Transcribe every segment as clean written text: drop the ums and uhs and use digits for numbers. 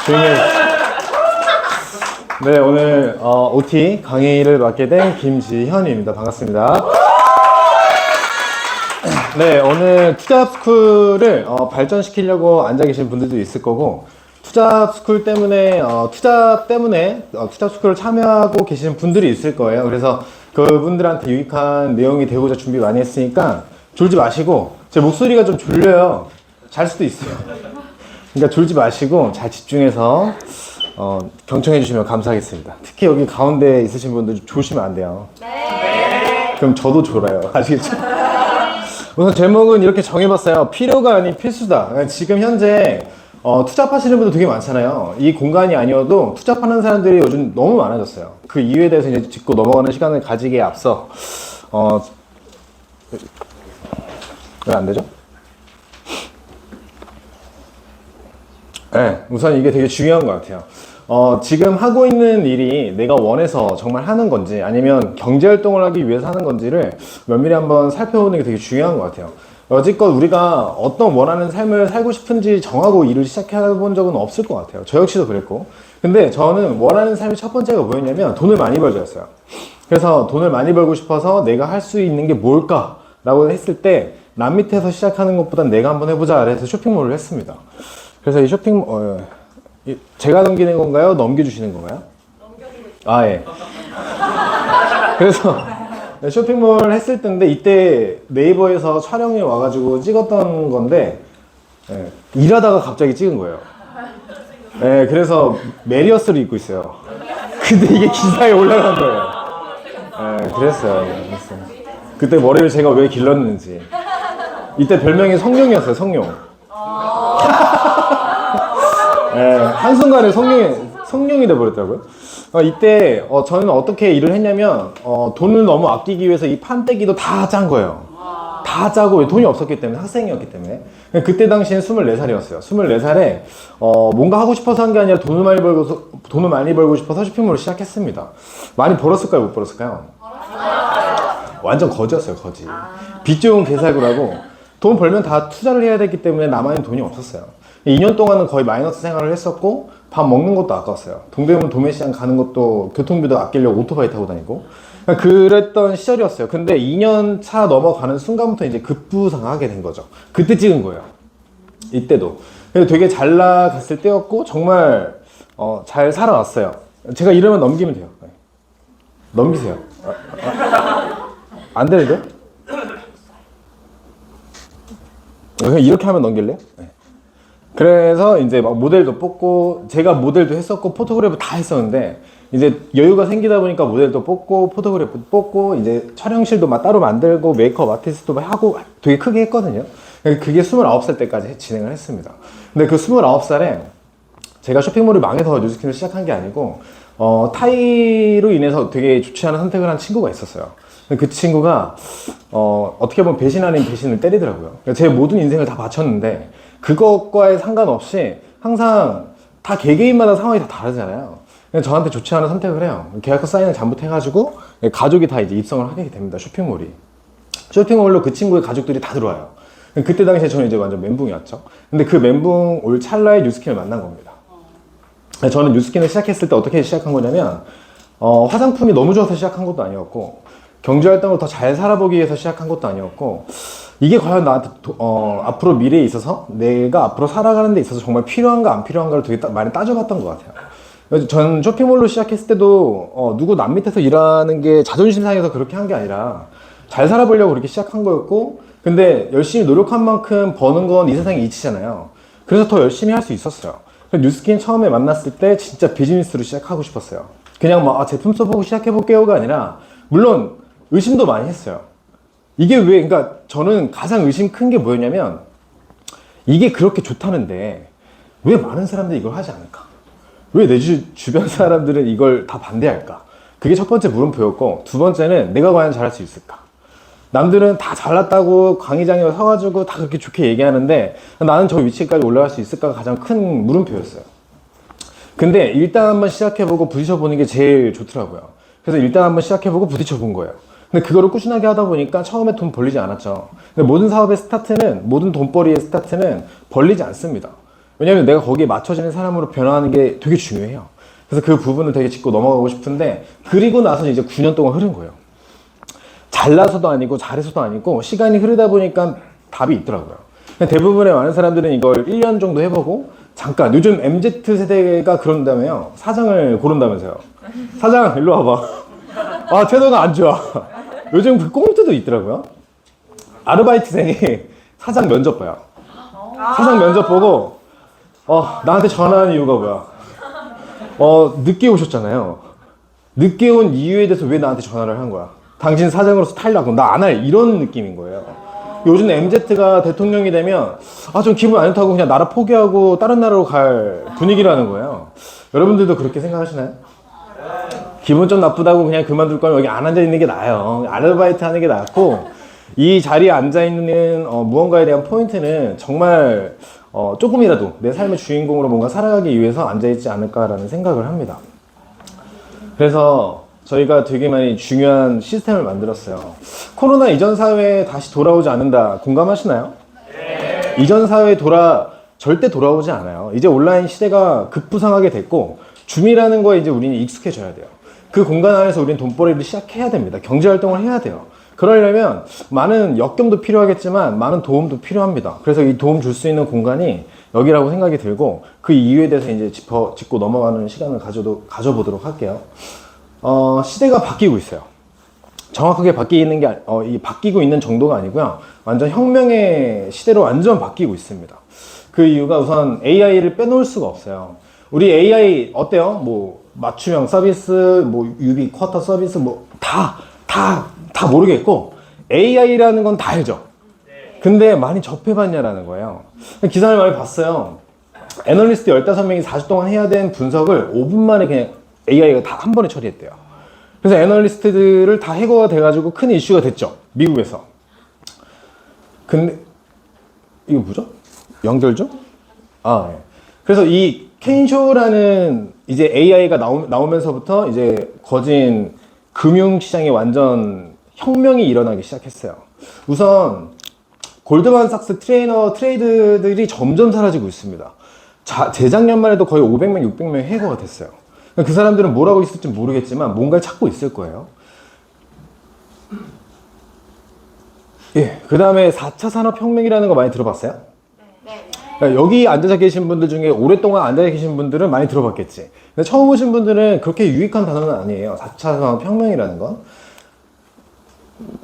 조용히 해. 네, 오늘 OT 강의를 맡게 된 김지현입니다. 반갑습니다. 네, 오늘 투잡스쿨을 발전시키려고 앉아 계신 분들도 있을 거고, 투잡스쿨 때문에 투잡스쿨을 참여하고 계시는 분들이 있을 거예요. 그래서 그분들한테 유익한 내용이 되고자 준비 많이 했으니까 졸지 마시고, 제 목소리가 좀 졸려요. 잘 수도 있어요. 그러니까 졸지 마시고 잘 집중해서 경청해 주시면 감사하겠습니다. 특히 여기 가운데 있으신 분들 조심하면 안 돼요. 네. 그럼 저도 졸아요. 아시겠죠? 우선 제목은 이렇게 정해봤어요. 필요가 아닌 필수다. 지금 현재 투잡하시는 분들 되게 많잖아요. 이 공간이 아니어도 투잡하는 사람들이 요즘 너무 많아졌어요. 그 이유에 대해서 이제 짚고 넘어가는 시간을 가지기에 앞서 왜 안 되죠? 네, 우선 이게 되게 중요한 것 같아요. 지금 하고 있는 일이 내가 원해서 정말 하는 건지 아니면 경제활동을 하기 위해서 하는 건지를 면밀히 한번 살펴보는 게 되게 중요한 것 같아요. 여지껏 우리가 어떤 원하는 삶을 살고 싶은지 정하고 일을 시작해본 적은 없을 것 같아요. 저 역시도 그랬고. 근데 저는 원하는 삶의 첫 번째가 뭐였냐면 돈을 많이 벌자였어요. 그래서 돈을 많이 벌고 싶어서 내가 할 수 있는 게 뭘까? 라고 했을 때 남 밑에서 시작하는 것보단 내가 한번 해보자 해서 쇼핑몰을 했습니다. 그래서 이 제가 넘기는 건가요? 넘겨주시는 건가요? 아, 예. 그래서 쇼핑몰 했을 때인데 이때 네이버에서 촬영이 와가지고 찍었던 건데 예, 일하다가 갑자기 찍은 거예요. 예, 그래서 메리어스를 입고 있어요. 근데 이게 기사에 올라간 거예요. 예, 그랬어요. 그때 머리를 제가 왜 길렀는지. 이때 별명이 성룡이었어요. 성룡. 예, 한순간에 성룡이 돼버렸더라고요. 이때 저는 어떻게 일을 했냐면 돈을 너무 아끼기 위해서 이 판때기도 다 짠 거예요. 다 짜고 돈이 없었기 때문에, 학생이었기 때문에. 그때 당시엔 24살이었어요 24살에 뭔가 하고 싶어서 한 게 아니라 돈을 많이 벌고 싶어서 쇼핑몰을 시작했습니다. 많이 벌었을까요? 못 벌었을까요? 완전 거지였어요. 거지. 빚 좋은 개살구라고. 돈 벌면 다 투자를 해야 되기 때문에 남아있는 돈이 없었어요. 2년 동안은 거의 마이너스 생활을 했었고 밥 먹는 것도 아까웠어요. 동대문 도매시장 가는 것도 교통비도 아끼려고 오토바이 타고 다니고 그랬던 시절이었어요. 근데 2년 차 넘어가는 순간부터 이제 급부상하게 된 거죠. 그때 찍은 거예요. 이때도. 그래서 되게 잘 나갔을 때였고 정말 잘 살아왔어요. 제가 이러면 넘기면 돼요. 넘기세요. 안 되는데요? 그냥 이렇게 하면 넘길래요? 네. 그래서 이제 막 모델도 뽑고 제가 모델도 했었고 포토그래프 다 했었는데 이제 여유가 생기다 보니까 모델도 뽑고 포토그래프 뽑고 이제 촬영실도 막 따로 만들고 메이크업 아티스트도 하고 되게 크게 했거든요. 그게 29살 때까지 진행을 했습니다. 근데 그 29살에 제가 쇼핑몰이 망해서 뉴스킨을 시작한 게 아니고 타이로 인해서 되게 좋지 않은 선택을 한 친구가 있었어요. 그 친구가 어떻게 보면 배신 아닌 배신을 때리더라고요. 제 모든 인생을 다 바쳤는데 그것과의 상관없이 항상 다 개개인마다 상황이 다 다르잖아요. 저한테 좋지 않은 선택을 해요. 계약서 사인을 잘못해가지고 가족이 다 이제 입성을 하게 됩니다. 쇼핑몰이. 쇼핑몰로 그 친구의 가족들이 다 들어와요. 그때 당시에 저는 이제 완전 멘붕이었죠. 근데 그 멘붕 올 찰나에 뉴스킨을 만난 겁니다. 저는 뉴스킨을 시작했을 때 어떻게 시작한 거냐면 화장품이 너무 좋아서 시작한 것도 아니었고 경제활동을 더 잘 살아보기 위해서 시작한 것도 아니었고 이게 과연 나한테 앞으로 미래에 있어서 내가 앞으로 살아가는 데 있어서 정말 필요한가 안 필요한가를 되게 많이 따져봤던 것 같아요. 전 쇼핑몰로 시작했을 때도 누구 남 밑에서 일하는 게 자존심 상해서 그렇게 한 게 아니라 잘 살아보려고 그렇게 시작한 거였고 근데 열심히 노력한 만큼 버는 건 이 세상의 이치잖아요. 그래서 더 열심히 할 수 있었어요. 뉴스킨 처음에 만났을 때 진짜 비즈니스로 시작하고 싶었어요. 그냥 막 제품 써보고 시작해볼게요가 아니라 물론 의심도 많이 했어요. 이게 왜, 그러니까 저는 가장 의심 큰 게 뭐였냐면 이게 그렇게 좋다는데 왜 많은 사람들이 이걸 하지 않을까? 왜 내 주변 사람들은 이걸 다 반대할까? 그게 첫 번째 물음표였고 두 번째는 내가 과연 잘할 수 있을까? 남들은 다 잘났다고 강의장에 서가지고 다 그렇게 좋게 얘기하는데 나는 저 위치까지 올라갈 수 있을까가 가장 큰 물음표였어요. 근데 일단 한번 시작해보고 부딪혀보는 게 제일 좋더라고요. 그래서 일단 한번 시작해보고 부딪혀본 거예요. 근데 그거를 꾸준하게 하다 보니까 처음에 돈 벌리지 않았죠. 근데 모든 사업의 스타트는, 모든 돈벌이의 스타트는 벌리지 않습니다. 왜냐면 내가 거기에 맞춰지는 사람으로 변화하는 게 되게 중요해요. 그래서 그 부분을 되게 짚고 넘어가고 싶은데, 그리고 나서 이제 9년 동안 흐른 거예요. 잘나서도 아니고 잘해서도 아니고 시간이 흐르다 보니까 답이 있더라고요. 대부분의 많은 사람들은 이걸 1년 정도 해보고 잠깐, 요즘 MZ세대가 그런다며요. 사장을 고른다면서요. 사장 일로 와봐. 아, 태도가 안 좋아. 요즘 그 꽁트도 있더라고요. 아르바이트생이 사장 면접 봐요. 사장 면접 보고 나한테 전화한 이유가 뭐야? 늦게 오셨잖아요. 늦게 온 이유에 대해서 왜 나한테 전화를 한 거야? 당신 사장으로서 탈락, 나 안 할, 이런 느낌인 거예요. 요즘 MZ가 대통령이 되면 좀 기분 안 좋다고 그냥 나라 포기하고 다른 나라로 갈 분위기라는 거예요. 여러분들도 그렇게 생각하시나요? 기분 좀 나쁘다고 그냥 그만둘 거면 여기 안 앉아 있는 게 나아요. 아르바이트 하는 게 낫고, 이 자리에 앉아 있는 무언가에 대한 포인트는 정말 조금이라도 내 삶의 주인공으로 뭔가 살아가기 위해서 앉아 있지 않을까라는 생각을 합니다. 그래서 저희가 되게 많이 중요한 시스템을 만들었어요. 코로나 이전 사회에 다시 돌아오지 않는다, 공감하시나요? 네. 이전 사회에 절대 돌아오지 않아요. 이제 온라인 시대가 급부상하게 됐고, 줌이라는 거에 이제 우리는 익숙해져야 돼요. 그 공간 안에서 우리는 돈벌이를 시작해야 됩니다. 경제활동을 해야 돼요. 그러려면 많은 역경도 필요하겠지만 많은 도움도 필요합니다. 그래서 이 도움 줄 수 있는 공간이 여기라고 생각이 들고, 그 이유에 대해서 이제 짚고 넘어가는 시간을 가져보도록 할게요. 시대가 바뀌고 있어요. 정확하게 바뀌고 있는 정도가 아니고요. 완전 혁명의 시대로 완전 바뀌고 있습니다. 그 이유가 우선 AI를 빼놓을 수가 없어요. 우리 AI 어때요? 뭐 맞춤형 서비스, 뭐 유비 쿼터 서비스, 뭐 다 모르겠고, AI라는 건 다 알죠. 근데 많이 접해봤냐라는 거예요. 기사를 많이 봤어요. 애널리스트 15명이 4주 동안 해야 되는 분석을 5분 만에 그냥 AI가 다 한 번에 처리했대요. 그래서 애널리스트들을 다 해고가 돼가지고 큰 이슈가 됐죠, 미국에서. 근데 이거 뭐죠? 연결죠? 네. 그래서 이 켄쇼라는 이제 AI가 나오면서부터 이제 거진 금융시장에 완전 혁명이 일어나기 시작했어요. 우선 골드만삭스 트레이드들이 점점 사라지고 있습니다. 재작년만 해도 거의 500명, 600명 해고가 됐어요. 그 사람들은 뭘 하고 있을지 모르겠지만 뭔가를 찾고 있을 거예요. 예, 그 다음에 4차 산업혁명이라는 거 많이 들어봤어요? 네. 여기 앉아 계신 분들 중에 오랫동안 앉아 계신 분들은 많이 들어봤겠지. 근데 처음 오신 분들은 그렇게 유익한 단어는 아니에요. 4차 산업혁명이라는 건.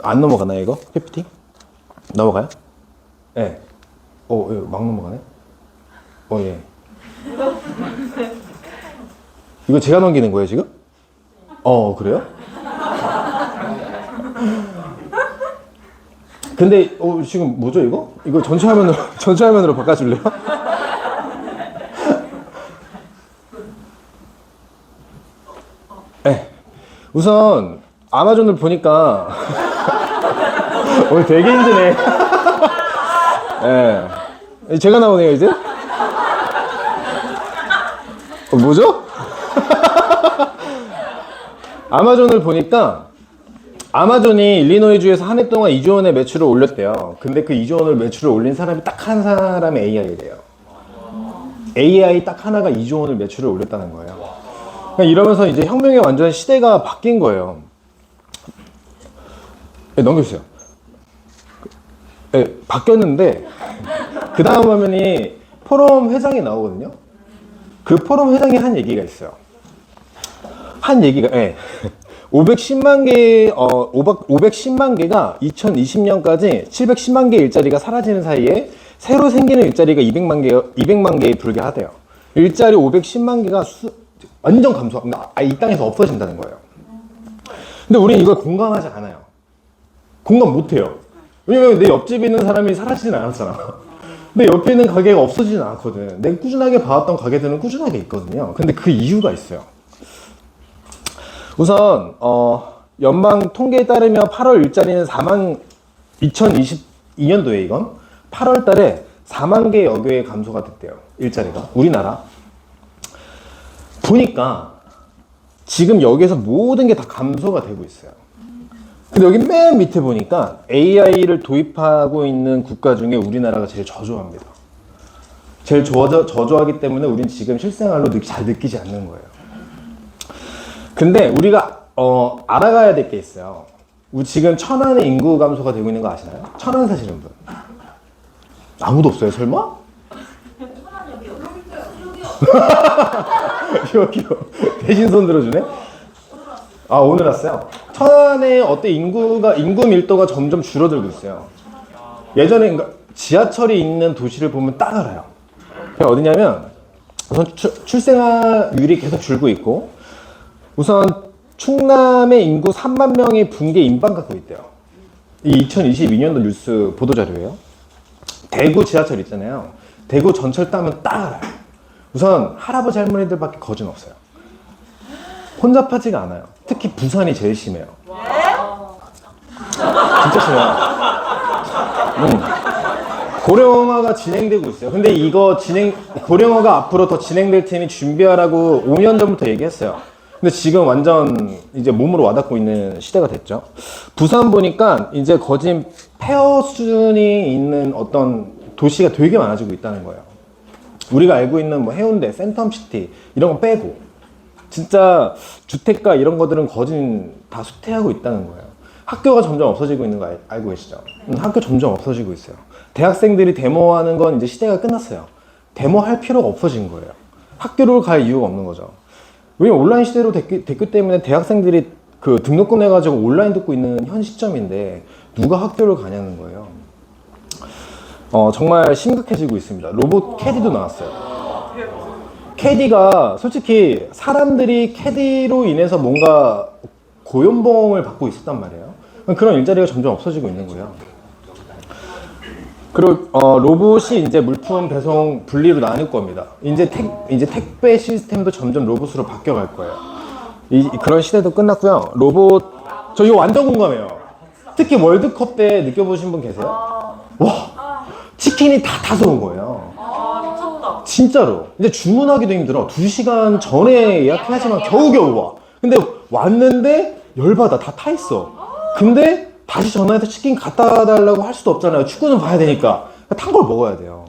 안 넘어가나요, 이거? PPT? 넘어가요? 예. 막 넘어가네? 예. 이거 제가 넘기는 거예요, 지금? 그래요? 근데, 지금 뭐죠, 이거? 이거 전체 화면으로 바꿔줄래요? 네. 우선, 아마존을 보니까, 오늘 되게 힘드네. 네. 제가 나오네요, 이제? 뭐죠? 아마존을 보니까, 아마존이 일리노이주에서 한 해 동안 2조 원의 매출을 올렸대요. 근데 그 2조 원을 매출을 올린 사람이 딱 한 사람의 AI래요. AI 딱 하나가 2조 원을 매출을 올렸다는 거예요. 그러니까 이러면서 이제 혁명의 완전 시대가 바뀐 거예요. 네, 넘겨주세요. 네, 바뀌었는데 그 다음 화면이 포럼 회장이 나오거든요. 그 포럼 회장이 한 얘기가 있어요. 네. 510만 개가 2020년까지 710만 개의 일자리가 사라지는 사이에 새로 생기는 일자리가 200만 개에 불과하대요. 일자리 510만 개가 완전 이 땅에서 없어진다는 거예요. 근데 우리는 이걸 공감하지 않아요. 공감 못 해요. 왜냐면 내 옆집에 있는 사람이 사라지진 않았잖아. 근데 옆에 있는 가게가 없어지진 않거든. 내가 꾸준하게 봐왔던 가게들은 꾸준하게 있거든요. 근데 그 이유가 있어요. 우선 연방 통계에 따르면 8월 일자리는 2022년도에 이건 8월 달에 4만 개여 개의 감소가 됐대요. 일자리가. 우리나라. 보니까 지금 여기에서 모든 게 다 감소가 되고 있어요. 근데 여기 맨 밑에 보니까 AI를 도입하고 있는 국가 중에 우리나라가 제일 저조합니다. 제일 저조하기 때문에 우린 지금 실생활로 잘 느끼지 않는 거예요. 근데 우리가 알아가야 될 게 있어요. 우리 지금 천안의 인구 감소가 되고 있는 거 아시나요? 천안 사시는 분 아무도 없어요 설마? 여기요. 대신 손 들어주네. 아 오늘 왔어요. 천안에 어때 인구 밀도가 점점 줄어들고 있어요. 예전에 그러니까 지하철이 있는 도시를 보면 딱 알아요. 그게 어디냐면 우선 출생아율이 계속 줄고 있고 우선 충남의 인구 3만 명이 붕괴 인방 갖고 있대요. 이 2022년도 뉴스 보도자료예요. 대구 지하철 있잖아요. 대구 전철 따면 딱 알아요. 우선 할아버지 할머니들밖에 거진 없어요. 혼잡하지가 않아요. 특히 부산이 제일 심해요. 진짜 심해요. 고령화가 진행되고 있어요. 근데 이거 고령화가 앞으로 더 진행될 테니 준비하라고 5년 전부터 얘기했어요. 근데 지금 완전 이제 몸으로 와닿고 있는 시대가 됐죠. 부산 보니까 이제 거진 폐허 수준이 있는 어떤 도시가 되게 많아지고 있다는 거예요. 우리가 알고 있는 뭐 해운대, 센텀시티 이런 거 빼고 진짜 주택가 이런 것들은 거진 다 쇠퇴하고 있다는 거예요. 학교가 점점 없어지고 있는 거 알고 계시죠? 학교 점점 없어지고 있어요. 대학생들이 데모하는 건 이제 시대가 끝났어요. 데모할 필요가 없어진 거예요. 학교를 갈 이유가 없는 거죠. 왜냐면 온라인 시대로 됐기 때문에 대학생들이 그 등록금 내가지고 온라인 듣고 있는 현 시점인데 누가 학교를 가냐는 거예요. 정말 심각해지고 있습니다. 로봇 캐디도 나왔어요. 캐디가 솔직히 사람들이 캐디로 인해서 뭔가 고연봉을 받고 있었단 말이에요. 그런 일자리가 점점 없어지고 있는 거예요. 그리고 로봇이 이제 물품 배송 분리로 나눌 겁니다. 이제 택배 시스템도 점점 로봇으로 바뀌어갈 거예요. 그런 시대도 끝났고요. 저 이거 완전 공감해요. 특히 월드컵 때 느껴보신 분 계세요? 와, 치킨이 다 타서 온 거예요. 미쳤다. 진짜로. 근데 주문하기도 힘들어. 2시간 전에 예약해야지만 겨우겨우 와. 근데 왔는데 열받아. 다 타 있어. 근데 다시 전화해서 치킨 갖다 달라고 할 수도 없잖아요. 축구는 봐야 되니까. 탄 걸 먹어야 돼요.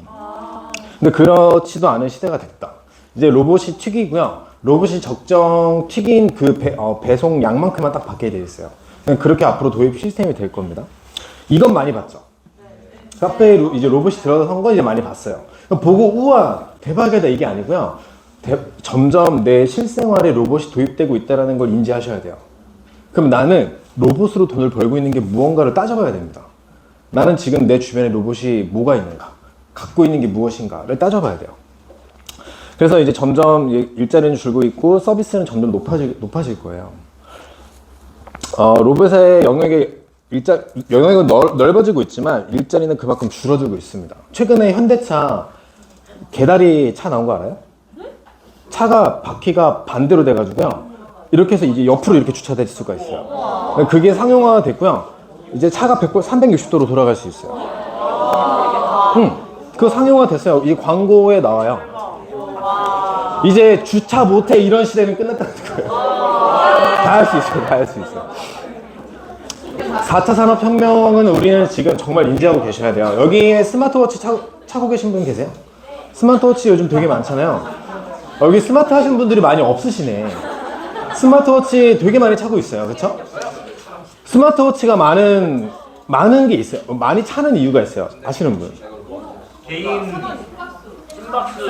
근데 그렇지도 않은 시대가 됐다. 이제 로봇이 튀기고요. 로봇이 적정 튀긴 그 배송 양만큼만 딱 받게 돼 있어요. 그렇게 앞으로 도입 시스템이 될 겁니다. 이건 많이 봤죠. 카페에 이제 로봇이 들어선 건 이제 많이 봤어요. 보고 우와 대박이다 이게 아니고요. 점점 내 실생활에 로봇이 도입되고 있다는 걸 인지하셔야 돼요. 그럼 나는 로봇으로 돈을 벌고 있는 게 무언가를 따져봐야 됩니다. 나는 지금 내 주변에 로봇이 뭐가 있는가, 갖고 있는 게 무엇인가를 따져봐야 돼요. 그래서 이제 점점 일자리는 줄고 있고 서비스는 점점 높아질 거예요. 로봇의 영역은 넓어지고 있지만 일자리는 그만큼 줄어들고 있습니다. 최근에 현대차 개다리 차 나온 거 알아요? 차가 바퀴가 반대로 돼가지고요. 이렇게 해서 이제 옆으로 이렇게 주차될 수가 있어요. 그게 상용화가 됐고요. 이제 차가 360도로 돌아갈 수 있어요. 그거 상용화 됐어요. 이게 광고에 나와요. 이제 주차 못해 이런 시대는 끝났다는 거예요. 다 할 수 있어요. 다 할 수 있어요. 4차 산업혁명은 우리는 지금 정말 인지하고 계셔야 돼요. 여기에 스마트워치 차고 계신 분 계세요? 스마트워치 요즘 되게 많잖아요. 여기 스마트 하시는 분들이 많이 없으시네. 스마트워치 되게 많이 차고 있어요. 그쵸? 스마트워치가 많은 게 있어요. 많이 차는 이유가 있어요. 아시는 분? 개인 심박수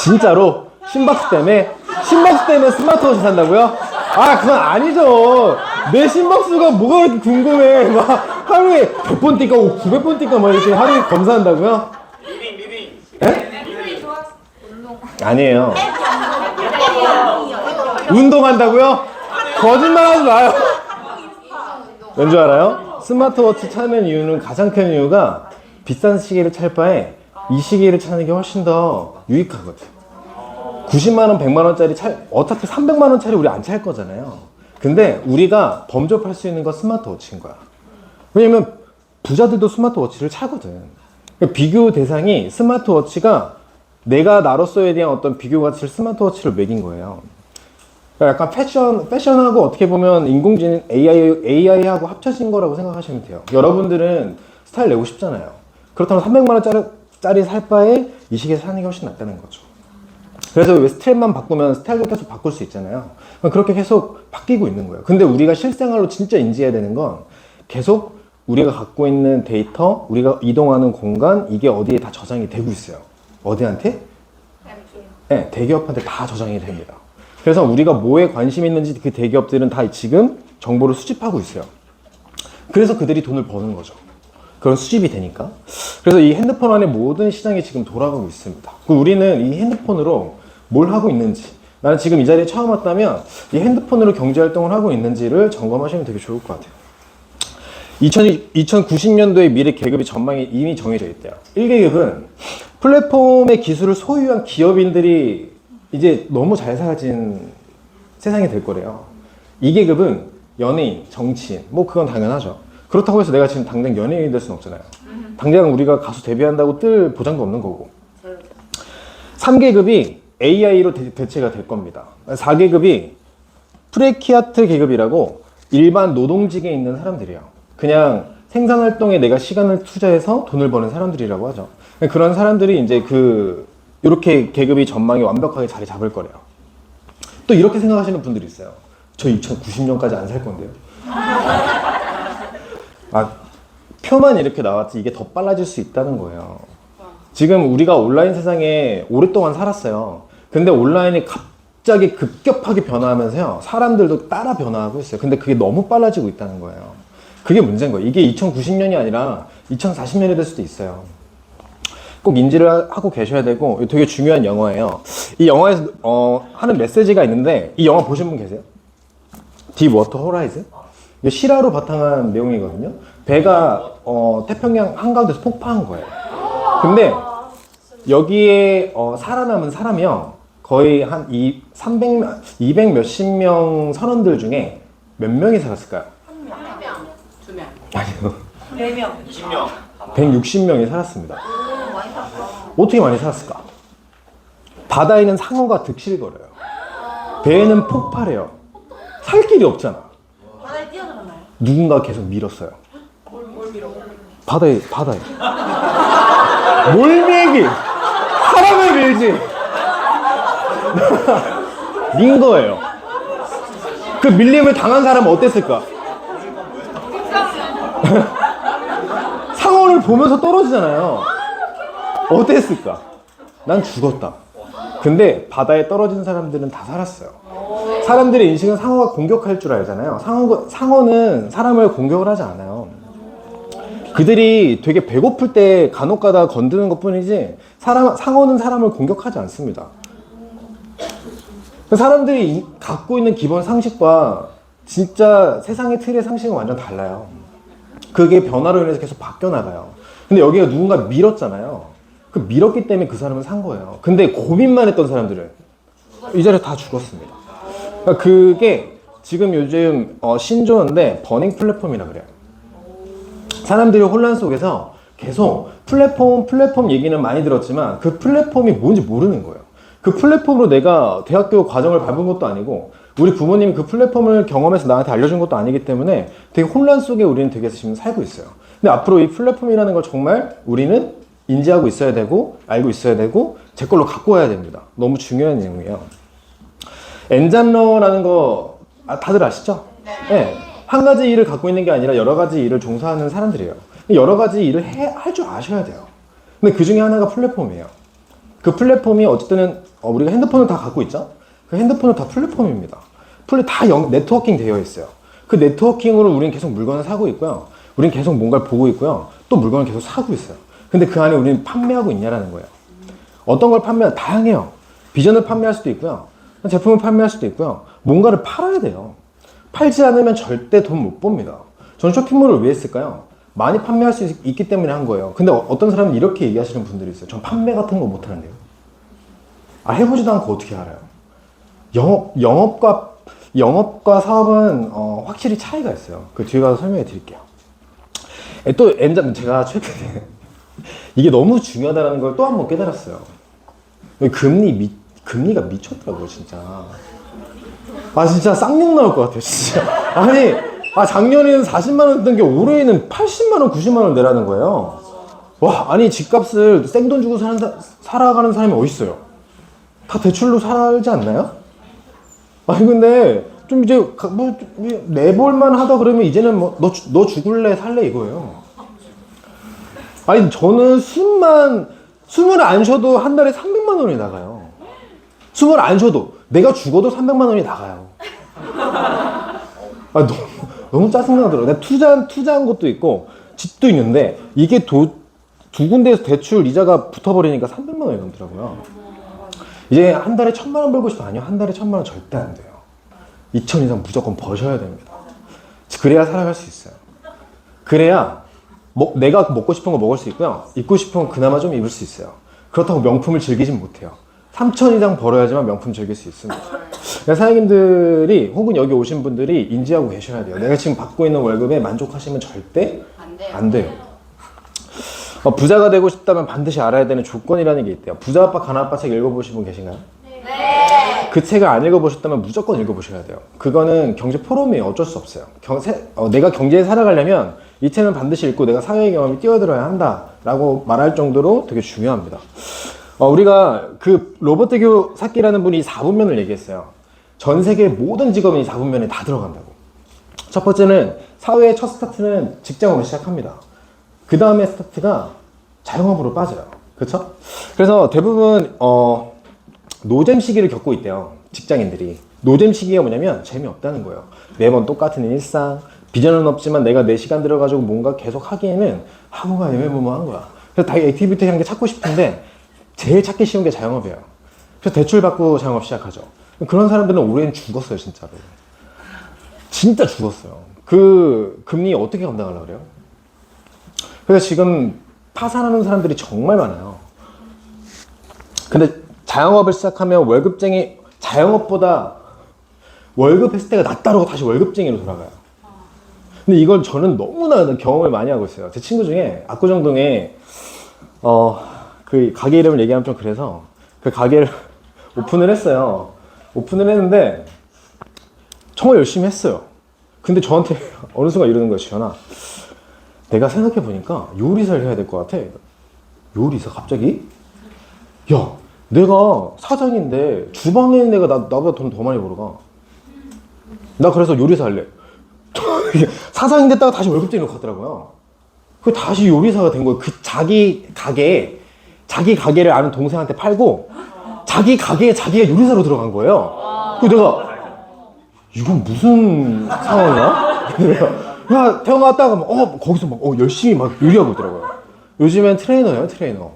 진짜로? 심박수 때문에 스마트워치 산다고요? 아 그건 아니죠. 내 심박수가 뭐가 그렇게 궁금해. 막 하루에 100번 뛸까 900번 뛸까 뭐 이렇게 하루에 검사한다고요? 리딩 에? 아니에요. 운동한다고요? 거짓말하지 마요. 왠 줄 알아요? 스마트워치 차는 이유는 가장 큰 이유가 비싼 시계를 찰 바에 이 시계를 차는 게 훨씬 더 유익하거든. 90만원, 100만원짜리 어차피 300만원짜리 우리 안 찰 거잖아요. 근데 우리가 범접할 수 있는 건 스마트워치인 거야. 왜냐면 부자들도 스마트워치를 차거든. 그러니까 비교 대상이 스마트워치가 내가 나로서에 대한 어떤 비교 가치를 스마트워치를 매긴 거예요. 그러니까 약간 패션하고 어떻게 보면 인공지능 AI하고 합쳐진 거라고 생각하시면 돼요. 여러분들은 스타일 내고 싶잖아요. 그렇다면 300만원짜리 짜리 살 바에 이 시기에 사는 게 훨씬 낫다는 거죠. 그래서 왜 스텝만 바꾸면 스타일도 계속 바꿀 수 있잖아요. 그렇게 계속 바뀌고 있는 거예요. 근데 우리가 실생활로 진짜 인지해야 되는 건 계속 우리가 갖고 있는 데이터, 우리가 이동하는 공간, 이게 어디에 다 저장이 되고 있어요. 어디한테? 네, 대기업한테 다 저장이 됩니다. 그래서 우리가 뭐에 관심 있는지 그 대기업들은 다 지금 정보를 수집하고 있어요. 그래서 그들이 돈을 버는 거죠. 그런 수집이 되니까. 그래서 이 핸드폰 안에 모든 시장이 지금 돌아가고 있습니다. 우리는 이 핸드폰으로 뭘 하고 있는지, 나는 지금 이 자리에 처음 왔다면 이 핸드폰으로 경제활동을 하고 있는지를 점검하시면 되게 좋을 것 같아요. 2090년도의 미래 계급의 전망이 이미 정해져 있대요. 1계급은 플랫폼의 기술을 소유한 기업인들이 이제 너무 잘 살아진 세상이 될 거래요. 2계급은 연예인, 정치인, 뭐 그건 당연하죠. 그렇다고 해서 내가 지금 당장 연예인이 될 수는 없잖아요. 당장 우리가 가수 데뷔한다고 뜰 보장도 없는 거고. 3계급이 AI로 대체가 될 겁니다. 4계급이 프레키아트 계급이라고 일반 노동직에 있는 사람들이에요. 그냥 생산활동에 내가 시간을 투자해서 돈을 버는 사람들이라고 하죠. 그런 사람들이 이제 이렇게 계급이 전망이 완벽하게 자리 잡을 거래요. 또 이렇게 생각하시는 분들이 있어요. 저 2090년까지 안 살 건데요. 표만 이렇게 나왔지 이게 더 빨라질 수 있다는 거예요. 지금 우리가 온라인 세상에 오랫동안 살았어요. 근데 온라인이 갑자기 급격하게 변화하면서요. 사람들도 따라 변화하고 있어요. 근데 그게 너무 빨라지고 있다는 거예요. 그게 문제인 거예요. 이게 2090년이 아니라 2040년이 될 수도 있어요. 꼭 인지를 하고 계셔야 되고, 되게 중요한 영화예요. 이 영화에서 하는 메시지가 있는데, 이 영화 보신 분 계세요? 딥 워터 호라이즌? 이게 실화로 바탕한 내용이거든요. 배가 태평양 한가운데서 폭파한 거예요. 근데 여기에 살아남은 사람이요, 거의 한 200 몇십 명 선원들 중에 몇 명이 살았을까요? 1명, 2명, 아니요. 4명, 20명. 160명이 살았습니다. 어떻게 많이 살았을까? 바다에는 상어가 득실거려요. 배에는 폭발해요. 살 길이 없잖아. 바다에 뛰어들었나요? 누군가 계속 밀었어요. 뭘 밀어? 바다에. 뭘 밀기? 사람을 밀지. 민 거예요. 그 밀림을 당한 사람은 어땠을까? 상어를 보면서 떨어지잖아요. 어땠을까? 난 죽었다. 근데 바다에 떨어진 사람들은 다 살았어요. 사람들의 인식은 상어가 공격할 줄 알잖아요. 상어는 사람을 공격을 하지 않아요. 그들이 되게 배고플 때 간혹 가다 건드는 것 뿐이지 상어는 사람을 공격하지 않습니다. 사람들이 갖고 있는 기본 상식과 진짜 세상의 틀의 상식은 완전 달라요. 그게 변화로 인해서 계속 바뀌어 나가요. 근데 여기가 누군가 밀었잖아요. 그 밀었기 때문에 그 사람은 산 거예요. 근데 고민만 했던 사람들은 이 자리에 다 죽었습니다. 그러니까 그게 지금 요즘 신조어인데 버닝 플랫폼이라 그래요. 사람들이 혼란 속에서 계속 플랫폼 얘기는 많이 들었지만 그 플랫폼이 뭔지 모르는 거예요. 그 플랫폼으로 내가 대학교 과정을 밟은 것도 아니고 우리 부모님이 그 플랫폼을 경험해서 나한테 알려준 것도 아니기 때문에 되게 혼란 속에 우리는 되게 지금 살고 있어요. 근데 앞으로 이 플랫폼이라는 걸 정말 우리는 인지하고 있어야 되고 알고 있어야 되고 제 걸로 갖고 와야 됩니다. 너무 중요한 내용이에요. 엔잡러라는 거 다들 아시죠? 네. 한 가지 일을 갖고 있는 게 아니라 여러 가지 일을 종사하는 사람들이에요. 여러 가지 일을 할 줄 아셔야 돼요. 근데 그 중에 하나가 플랫폼이에요. 그 플랫폼이 어쨌든 우리가 핸드폰을 다 갖고 있죠? 그 핸드폰은 다 플랫폼입니다. 다 네트워킹 되어 있어요. 그 네트워킹으로 우리는 계속 물건을 사고 있고요. 우리는 계속 뭔가를 보고 있고요. 또 물건을 계속 사고 있어요. 근데 그 안에 우리는 판매하고 있냐라는 거예요. 어떤 걸 다양해요. 비전을 판매할 수도 있고요. 제품을 판매할 수도 있고요. 뭔가를 팔아야 돼요. 팔지 않으면 절대 돈 못 법니다. 저는 쇼핑몰을 왜 했을까요? 많이 판매할 수 있기 때문에 한 거예요. 근데 어떤 사람은 이렇게 얘기하시는 분들이 있어요. 전 판매 같은 거 못 하는데요. 해보지도 않고 어떻게 알아요? 영업과 사업은 확실히 차이가 있어요. 그 뒤에 가서 설명해 드릴게요. 또 제가 최근에 이게 너무 중요하다는 걸 또 한 번 깨달았어요. 금리가 미쳤더라고요, 진짜. 진짜 쌍욕 나올 것 같아요, 진짜. 작년에는 40만 원 했던 게 올해에는 80만 원, 90만 원 내라는 거예요. 와, 아니 집값을 생돈 주고 살아가는 사람이 어딨어요? 다 대출로 살지 않나요? 아니 근데 좀 이제 뭐 내볼만 하다 그러면 이제는 뭐 너 죽을래 살래 이거예요. 아니 저는 숨을 안 쉬어도 한 달에 300만 원이 나가요. 숨을 안 쉬어도 내가 죽어도 300만 원이 나가요. 아 너무 짜증나더라고요. 내가 투자한 것도 있고 집도 있는데 이게 두 군데에서 대출 이자가 붙어버리니까 300만 원이 넘더라고요. 이제 한 달에 1,000만 원 벌고 싶어. 아니요, 한 달에 1,000만 원 절대 안 돼요. 2,000 이상 무조건 버셔야 됩니다. 그래야 살아갈 수 있어요. 그래야 내가 먹고 싶은 거 먹을 수 있고요. 입고 싶은 거 그나마 좀 입을 수 있어요. 그렇다고 명품을 즐기진 못해요. 3,000 이상 벌어야지만 명품 즐길 수 있습니다. 그러니까 사장님들이 혹은 여기 오신 분들이 인지하고 계셔야 돼요. 내가 지금 받고 있는 월급에 만족하시면 절대 안 돼요. 부자가 되고 싶다면 반드시 알아야 되는 조건이라는 게 있대요. 부자 아빠 가난 아빠 책 읽어보신 분 계신가요? 네. 그 책을 안 읽어보셨다면 무조건 읽어보셔야 돼요. 그거는 경제 포럼이에요. 어쩔 수 없어요. 내가 경제에 살아가려면 이 책은 반드시 읽고 내가 사회의 경험이 뛰어들어야 한다라고 말할 정도로 되게 중요합니다. 우리가 그 로버트 키요사키라는 분이 4분면을 얘기했어요. 전 세계 모든 직업인이 4분면에 다 들어간다고. 첫 번째는 사회의 첫 스타트는 직장으로 시작합니다. 그 다음에 스타트가 자영업으로 빠져요. 그렇죠? 그래서 대부분 노잼 시기를 겪고 있대요. 직장인들이. 노잼 시기가 뭐냐면 재미없다는 거예요. 매번 똑같은 일상, 비전은 없지만 내가 내 시간 들어가지고 뭔가 계속 하기에는 하고가 애매모호한 거야. 그래서 다 액티비티 하는 게 찾고 싶은데 제일 찾기 쉬운 게 자영업이에요. 그래서 대출 받고 자영업 시작하죠. 그런 사람들은 올해는 죽었어요, 진짜로. 진짜 죽었어요. 그 금리 어떻게 감당하려고 그래요? 그래서 지금 파산하는 사람들이 정말 많아요. 근데 자영업을 시작하면 자영업보다 월급 했을 때가 낫다고 다시 월급쟁이로 돌아가요. 근데 이걸 저는 너무나 경험을 많이 하고 있어요. 제 친구 중에 압구정동에 그 가게 이름을 얘기하면 좀 그래서 그 가게를 오픈을 했어요. 오픈을 했는데 정말 열심히 했어요. 근데 저한테 어느 순간 이러는 거예요. 지현아, 내가 생각해보니까 요리사를 해야 될 것 같아. 요리사 갑자기? 야, 내가 사장인데 주방에 있는 애가 나보다 돈 더 많이 벌어가. 나 그래서 요리사 할래. 사장인 됐다가 다시 월급쟁이로 갔더라고요. 그 다시 요리사가 된 거예요. 그 자기 가게를 아는 동생한테 팔고 자기 가게에 자기가 요리사로 들어간 거예요. 그래서 내가 이건 무슨 상황이야? 야, 태영아 왔다 가면 거기서 막 열심히 막 요리하고 있더라고요. 요즘엔 트레이너예요, 트레이너.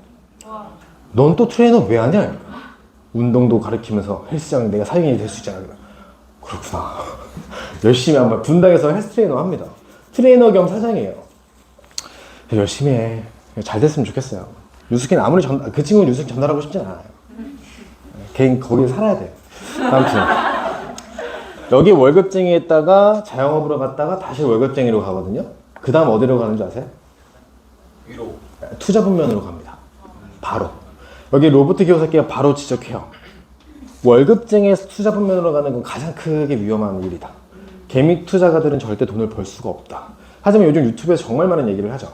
넌 또 트레이너 왜 하냐? 운동도 가르치면서 헬스장 내가 사장님이 될 수 있잖아. 그렇구나. 열심히 한번 분당에서 헬스 트레이너 합니다. 트레이너 겸 사장이에요. 열심히 해. 잘 됐으면 좋겠어요. 유스킨 그 친구는 유스킨 전달하고 싶지 않아요. 개인 거기에 살아야 돼. 아무튼 여기 월급쟁이 했다가 자영업으로 갔다가 다시 월급쟁이로 가거든요. 그 다음 어디로 가는 줄 아세요? 위로. 투자 분면으로 갑니다. 바로 여기 로버트 키요사키가 바로 지적해요. 월급쟁이에서 투자 분면으로 가는 건 가장 크게 위험한 일이다. 개미 투자가들은 절대 돈을 벌 수가 없다. 하지만 요즘 유튜브에서 정말 많은 얘기를 하죠.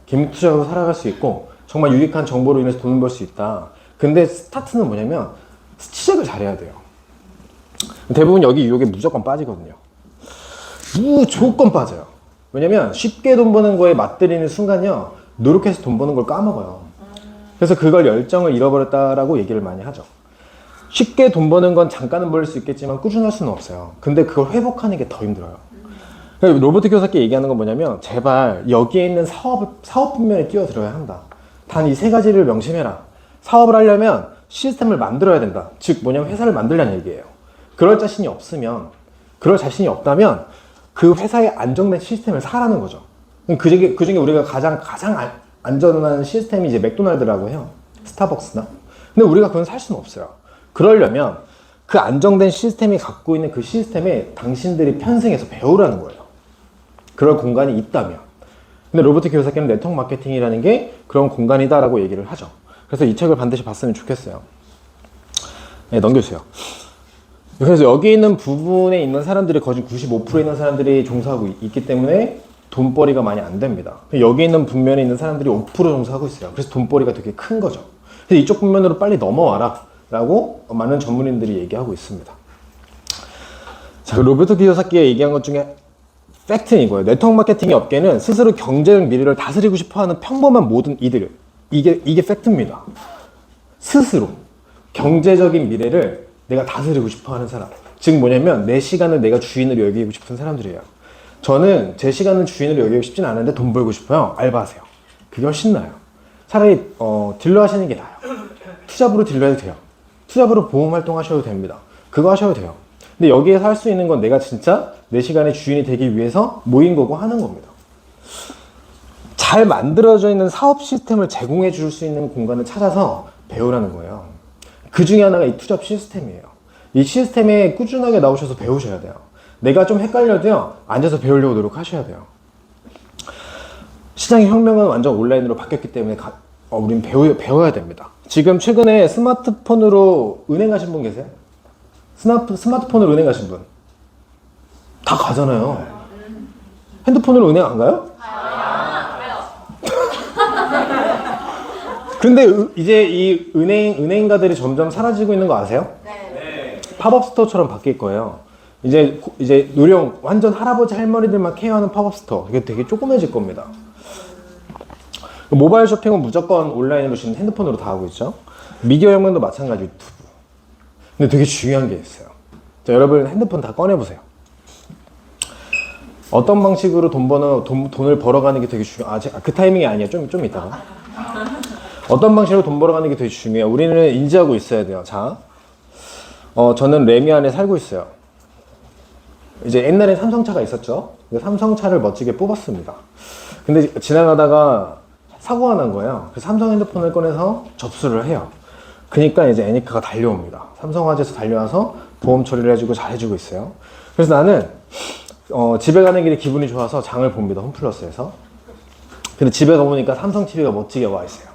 개미 투자로 살아갈 수 있고 정말 유익한 정보로 인해서 돈을 벌 수 있다. 근데 스타트는 뭐냐면 시작을 잘해야 돼요. 대부분 여기 유혹에 무조건 빠지거든요. 무조건 빠져요. 왜냐면 쉽게 돈 버는 거에 맞들이는 순간요, 노력해서 돈 버는 걸 까먹어요. 그래서 그걸 열정을 잃어버렸다라고 얘기를 많이 하죠. 쉽게 돈 버는 건 잠깐은 벌 수 있겠지만 꾸준할 수는 없어요. 근데 그걸 회복하는 게 더 힘들어요. 로버트 키요사키 얘기하는 건 뭐냐면 제발 여기에 있는 사업 분면에 뛰어들어야 한다. 단 이 세 가지를 명심해라. 사업을 하려면 시스템을 만들어야 된다. 즉 뭐냐면 회사를 만들려는 얘기예요. 그럴 자신이 없다면 그 회사의 안정된 시스템을 사라는 거죠. 그 중에 우리가 가장 안전한 시스템이 이제 맥도날드라고 해요. 스타벅스나. 근데 우리가 그건 살 수는 없어요. 그러려면 그 안정된 시스템이 갖고 있는 그 시스템에 당신들이 편승해서 배우라는 거예요. 그럴 공간이 있다면. 근데 로버트 키요사키는 네트워크 마케팅이라는 게 그런 공간이다라고 얘기를 하죠. 그래서 이 책을 반드시 봤으면 좋겠어요. 네, 넘겨주세요. 그래서 여기 있는 부분에 있는 사람들이 거의 95% 있는 사람들이 종사하고 있기 때문에 돈벌이가 많이 안 됩니다. 여기 있는 분면에 있는 사람들이 5% 정도 하고 있어요. 그래서 돈벌이가 되게 큰 거죠. 그래서 이쪽 분면으로 빨리 넘어와라 라고 많은 전문인들이 얘기하고 있습니다. 자, 로베르토 키요사키가 얘기한 것 중에 팩트는 이거예요. 네트워크 마케팅의 업계는 스스로 경제적 미래를 다스리고 싶어하는 평범한 모든 이들, 이게 팩트입니다. 스스로 경제적인 미래를 내가 다스리고 싶어하는 사람. 즉 뭐냐면 내 시간을 내가 주인으로 여기고 싶은 사람들이에요. 저는 제 시간을 주인으로 여기고 싶진 않은데 돈 벌고 싶어요. 알바하세요. 그게 훨씬 나아요. 차라리 딜러 하시는 게 나아요. 투잡으로 딜러 해도 돼요. 투잡으로 보험 활동 하셔도 됩니다. 그거 하셔도 돼요. 근데 여기에서 할 수 있는 건 내가 진짜 내 시간의 주인이 되기 위해서 모인 거고 하는 겁니다. 잘 만들어져 있는 사업 시스템을 제공해 줄 수 있는 공간을 찾아서 배우라는 거예요. 그 중에 하나가 이 투잡 시스템이에요. 이 시스템에 꾸준하게 나오셔서 배우셔야 돼요. 내가 좀 헷갈려도요, 앉아서 배우려고 노력하셔야 돼요. 시장의 혁명은 완전 온라인으로 바뀌었기 때문에 우린 배워야 됩니다. 지금 최근에 스마트폰으로 은행 가신 분 계세요? 스마트폰으로 은행 가신 분? 다 가잖아요. 핸드폰으로 은행 안 가요? 근데 이제 이 은행가들이 점점 사라지고 있는 거 아세요? 네. 팝업 스토어처럼 바뀔 거예요. 이제 노령 완전 할아버지 할머니들만 케어하는 팝업 스토어. 이게 되게 조그매질 겁니다. 모바일 쇼핑은 무조건 온라인으로 지금 핸드폰으로 다 하고 있죠. 미디어 혁명도 마찬가지 유튜브. 근데 되게 중요한 게 있어요. 자, 여러분 핸드폰 다 꺼내보세요. 어떤 방식으로 돈을 벌어가는 게 되게 중요해요. 그 타이밍이 아니에요. 좀 이따가. 어떤 방식으로 돈 벌어가는 게 되게 중요해요. 우리는 인지하고 있어야 돼요. 자, 저는 레미 안에 살고 있어요. 이제 옛날에 삼성차가 있었죠. 삼성차를 멋지게 뽑았습니다. 근데 지나가다가 사고가 난 거예요. 그래서 삼성 핸드폰을 꺼내서 접수를 해요. 그러니까 이제 애니카가 달려옵니다. 삼성화재에서 달려와서 보험 처리를 해주고 잘 해주고 있어요. 그래서 나는 집에 가는 길에 기분이 좋아서 장을 봅니다. 홈플러스에서. 근데 집에 가보니까 삼성 TV가 멋지게 와 있어요.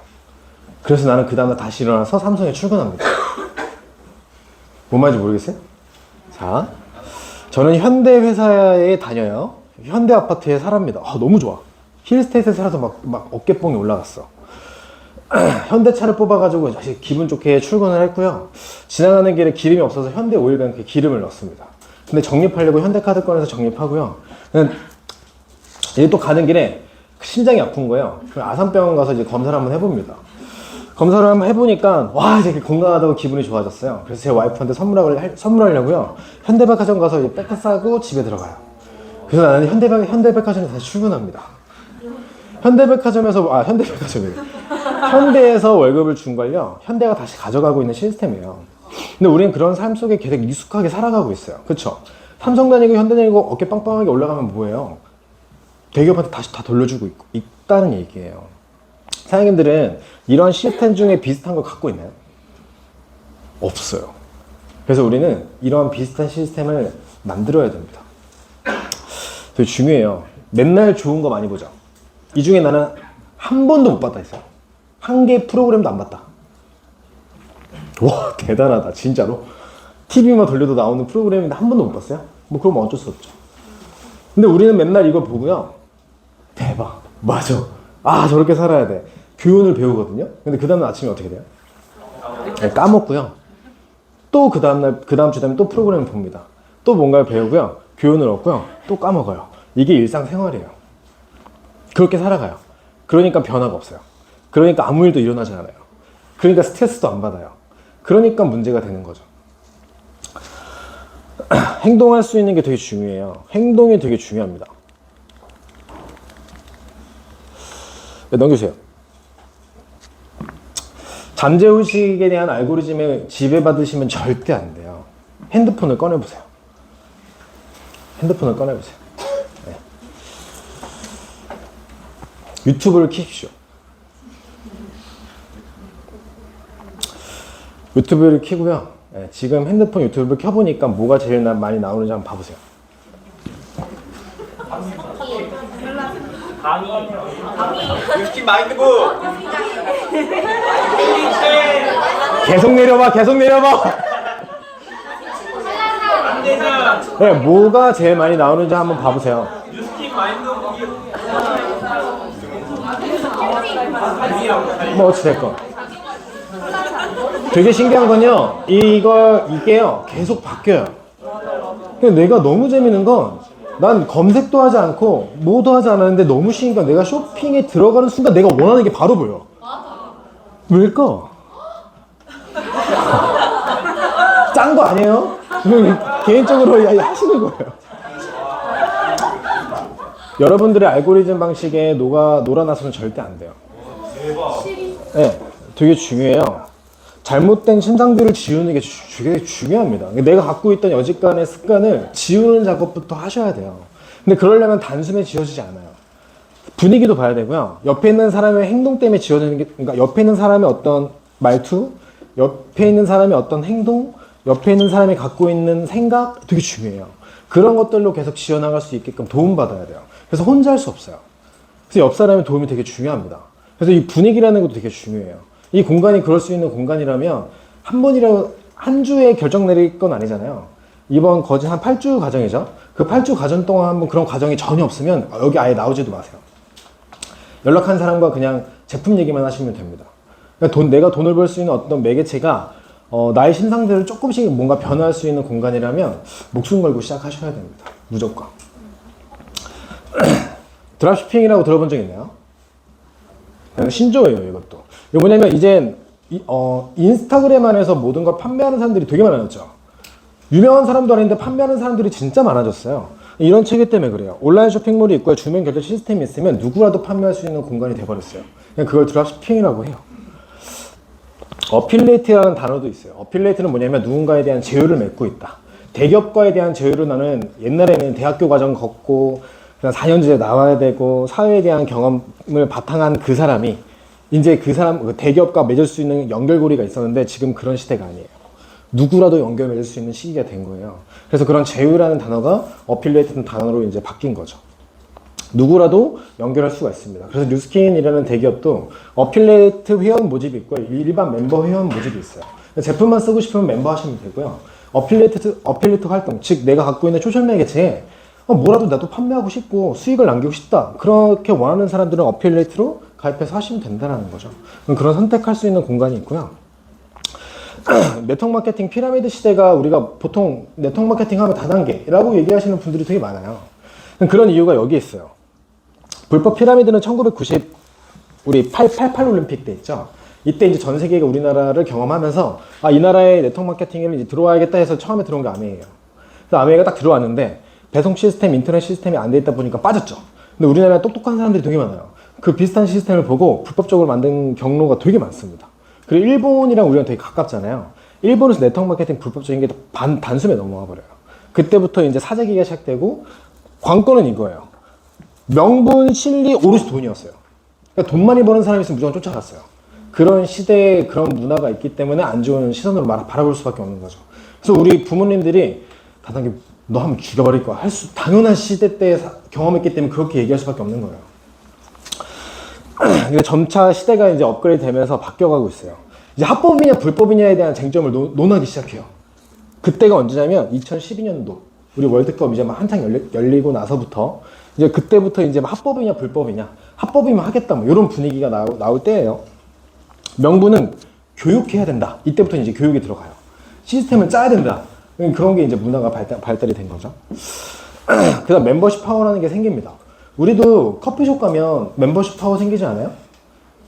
그래서 나는 그 다음날 다시 일어나서 삼성에 출근합니다. 뭔 말인지 모르겠어요? 자, 저는 현대 회사에 다녀요. 현대 아파트에 살합니다. 너무 좋아. 힐스테이트에 살아서 막 어깨뽕이 올라갔어. 현대차를 뽑아가지고 다시 기분 좋게 출근을 했고요. 지나가는 길에 기름이 없어서 현대 오일뱅크에 기름을 넣습니다. 근데 적립하려고 현대카드 꺼내서 적립하고요. 이제 또 가는 길에 심장이 아픈 거예요. 아산병원 가서 이제 검사를 한번 해봅니다. 검사를 한번 해보니까 와 되게 건강하다고 기분이 좋아졌어요. 그래서 제 와이프한테 선물하려고요. 현대백화점 가서 이제 백을 싸고 집에 들어가요. 그래서 나는 현대백화점에 다시 출근합니다. 현대에서 월급을 준 걸요. 현대가 다시 가져가고 있는 시스템이에요. 근데 우리는 그런 삶 속에 계속 익숙하게 살아가고 있어요. 그렇죠? 삼성 다니고 현대 다니고 어깨 빵빵하게 올라가면 뭐예요? 대기업한테 다시 다 돌려주고 있다는 얘기예요. 사장님들은 이런 시스템 중에 비슷한 걸 갖고 있나요? 없어요. 그래서 우리는 이런 비슷한 시스템을 만들어야 됩니다. 되게 중요해요. 맨날 좋은 거 많이 보죠. 이 중에 나는 한 번도 못 봤다 했어요. 한 개의 프로그램도 안 봤다. 와 대단하다 진짜로. TV만 돌려도 나오는 프로그램인데 한 번도 못 봤어요? 뭐 그럼 어쩔 수 없죠. 근데 우리는 맨날 이걸 보고요. 대박 맞아. 저렇게 살아야 돼. 교훈을 배우거든요. 근데 그 다음날 아침에 어떻게 돼요? 까먹고요. 또 그 다음 주 되면 또 프로그램을 봅니다. 또 뭔가를 배우고요. 교훈을 얻고요. 또 까먹어요. 이게 일상생활이에요. 그렇게 살아가요. 그러니까 변화가 없어요. 그러니까 아무 일도 일어나지 않아요. 그러니까 스트레스도 안 받아요. 그러니까 문제가 되는 거죠. 행동할 수 있는 게 되게 중요해요. 행동이 되게 중요합니다. 네, 넘겨주세요. 잠재의식에 대한 알고리즘에 지배받으시면 절대 안 돼요. 핸드폰을 꺼내보세요. 네. 유튜브를 켜십시오. 유튜브를 켜고요. 네, 지금 핸드폰 유튜브를 켜보니까 뭐가 제일 많이 나오는지 한번 봐보세요. 유스킨 마인드북. 계속 내려봐. 네, 뭐가 제일 많이 나오는지 한번 봐보세요. 유스킨 뭐 어찌됐건 되게 신기한 건요, 이게요 계속 바뀌어요. 근데 내가 너무 재밌는 건 난 검색도 하지 않고 뭐도 하지 않았는데 너무 신기한 건 내가 쇼핑에 들어가는 순간 내가 원하는 게 바로 보여. 왜일까? 짠 거 아니에요? 개인적으로 하시는 거예요. 여러분들의 알고리즘 방식에 놀아나서는 절대 안 돼요. 네, 되게 중요해요. 잘못된 신상들을 지우는 게 되게 중요합니다. 내가 갖고 있던 여지간의 습관을 지우는 작업부터 하셔야 돼요. 근데 그러려면 단숨에 지워지지 않아요. 분위기도 봐야 되고요. 옆에 있는 사람의 행동 때문에 지워지는 게, 그러니까 옆에 있는 사람의 어떤 말투, 옆에 있는 사람의 어떤 행동, 옆에 있는 사람이 갖고 있는 생각 되게 중요해요. 그런 것들로 계속 지어나갈 수 있게끔 도움받아야 돼요. 그래서 혼자 할 수 없어요. 그래서 옆 사람의 도움이 되게 중요합니다. 그래서 이 분위기라는 것도 되게 중요해요. 이 공간이 그럴 수 있는 공간이라면 한 주에 결정 내릴 건 아니잖아요. 이번 거진 한 8주 과정이죠. 그 8주 과정 동안 한번 그런 과정이 전혀 없으면 여기 아예 나오지도 마세요. 연락한 사람과 그냥 제품 얘기만 하시면 됩니다. 그러니까 내가 돈을 벌 수 있는 어떤 매개체가 나의 신상들을 조금씩 뭔가 변화할 수 있는 공간이라면 목숨 걸고 시작하셔야 됩니다. 무조건. 드랍시핑이라고 들어본 적 있나요? 신조어예요, 이것도. 이거 뭐냐면 이젠 인스타그램 안에서 모든 걸 판매하는 사람들이 되게 많아졌죠. 유명한 사람도 아닌데 판매하는 사람들이 진짜 많아졌어요. 이런 체계 때문에 그래요. 온라인 쇼핑몰이 있고 주문 결제 시스템이 있으면 누구라도 판매할 수 있는 공간이 돼버렸어요. 그냥 그걸 드랍시핑이라고 해요. 어필레이트라는 단어도 있어요. 어필레이트는 뭐냐면 누군가에 대한 제휴를 맺고 있다. 대기업과에 대한 제휴를 나는 옛날에는 대학교 과정 걷고 4년제 나와야 되고 사회에 대한 경험을 바탕한 그 사람이 이제 그 사람 대기업과 맺을 수 있는 연결고리가 있었는데 지금 그런 시대가 아니에요. 누구라도 연결 맺을 수 있는 시기가 된 거예요. 그래서 그런 제휴라는 단어가 어필레이트라는 단어로 이제 바뀐 거죠. 누구라도 연결할 수가 있습니다. 그래서 뉴스킨이라는 대기업도 어필레이트 회원 모집이 있고 일반 멤버 회원 모집이 있어요. 제품만 쓰고 싶으면 멤버 하시면 되고요. 어필레이트 활동, 즉 내가 갖고 있는 소셜 매개체에 뭐라도 나도 판매하고 싶고 수익을 남기고 싶다. 그렇게 원하는 사람들은 어필레이트로 가입해서 하시면 된다는 거죠. 그런 선택할 수 있는 공간이 있고요. 네트워크 마케팅 피라미드 시대가 우리가 보통 네트워크 마케팅 하면 다단계라고 얘기하시는 분들이 되게 많아요. 그런 이유가 여기 있어요. 불법 피라미드는 1990 우리 88 올림픽 때 있죠. 이때 이제 전 세계가 우리나라를 경험하면서 이 나라의 네트워크 마케팅에 이제 들어와야겠다 해서 처음에 들어온 게 아메이에요. 그래서 아메이가 딱 들어왔는데 배송 시스템, 인터넷 시스템이 안 돼 있다 보니까 빠졌죠. 근데 우리나라에 똑똑한 사람들이 되게 많아요. 그 비슷한 시스템을 보고 불법적으로 만든 경로가 되게 많습니다. 그리고 일본이랑 우리랑 되게 가깝잖아요. 일본에서 네트워크 마케팅 불법적인 게 단숨에 넘어와 버려요. 그때부터 이제 사재기가 시작되고 관건은 이거예요. 명분, 실리, 오롯이 돈이었어요. 그러니까 돈 많이 버는 사람이 있으면 무조건 쫓아갔어요. 그런 시대에 그런 문화가 있기 때문에 안 좋은 시선으로 바라볼 수밖에 없는 거죠. 그래서 우리 부모님들이 다단계 너 하면 죽여버릴 거야. 당연한 시대 때 경험했기 때문에 그렇게 얘기할 수밖에 없는 거예요. 근데 점차 시대가 이제 업그레이드 되면서 바뀌어가고 있어요. 이제 합법이냐 불법이냐에 대한 쟁점을 논하기 시작해요. 그때가 언제냐면 2012년도 우리 월드컵 이제 막 한창 열리고 나서부터 이제 그때부터 이제 합법이냐 불법이냐 합법이면 하겠다 뭐 이런 분위기가 나올 때예요. 명분은 교육해야 된다. 이때부터 이제 교육이 들어가요. 시스템을 짜야 된다. 그런 게 이제 문화가 발달이 된 거죠. 그다음 멤버십 파워라는 게 생깁니다. 우리도 커피숍 가면 멤버십 파워 생기지 않아요?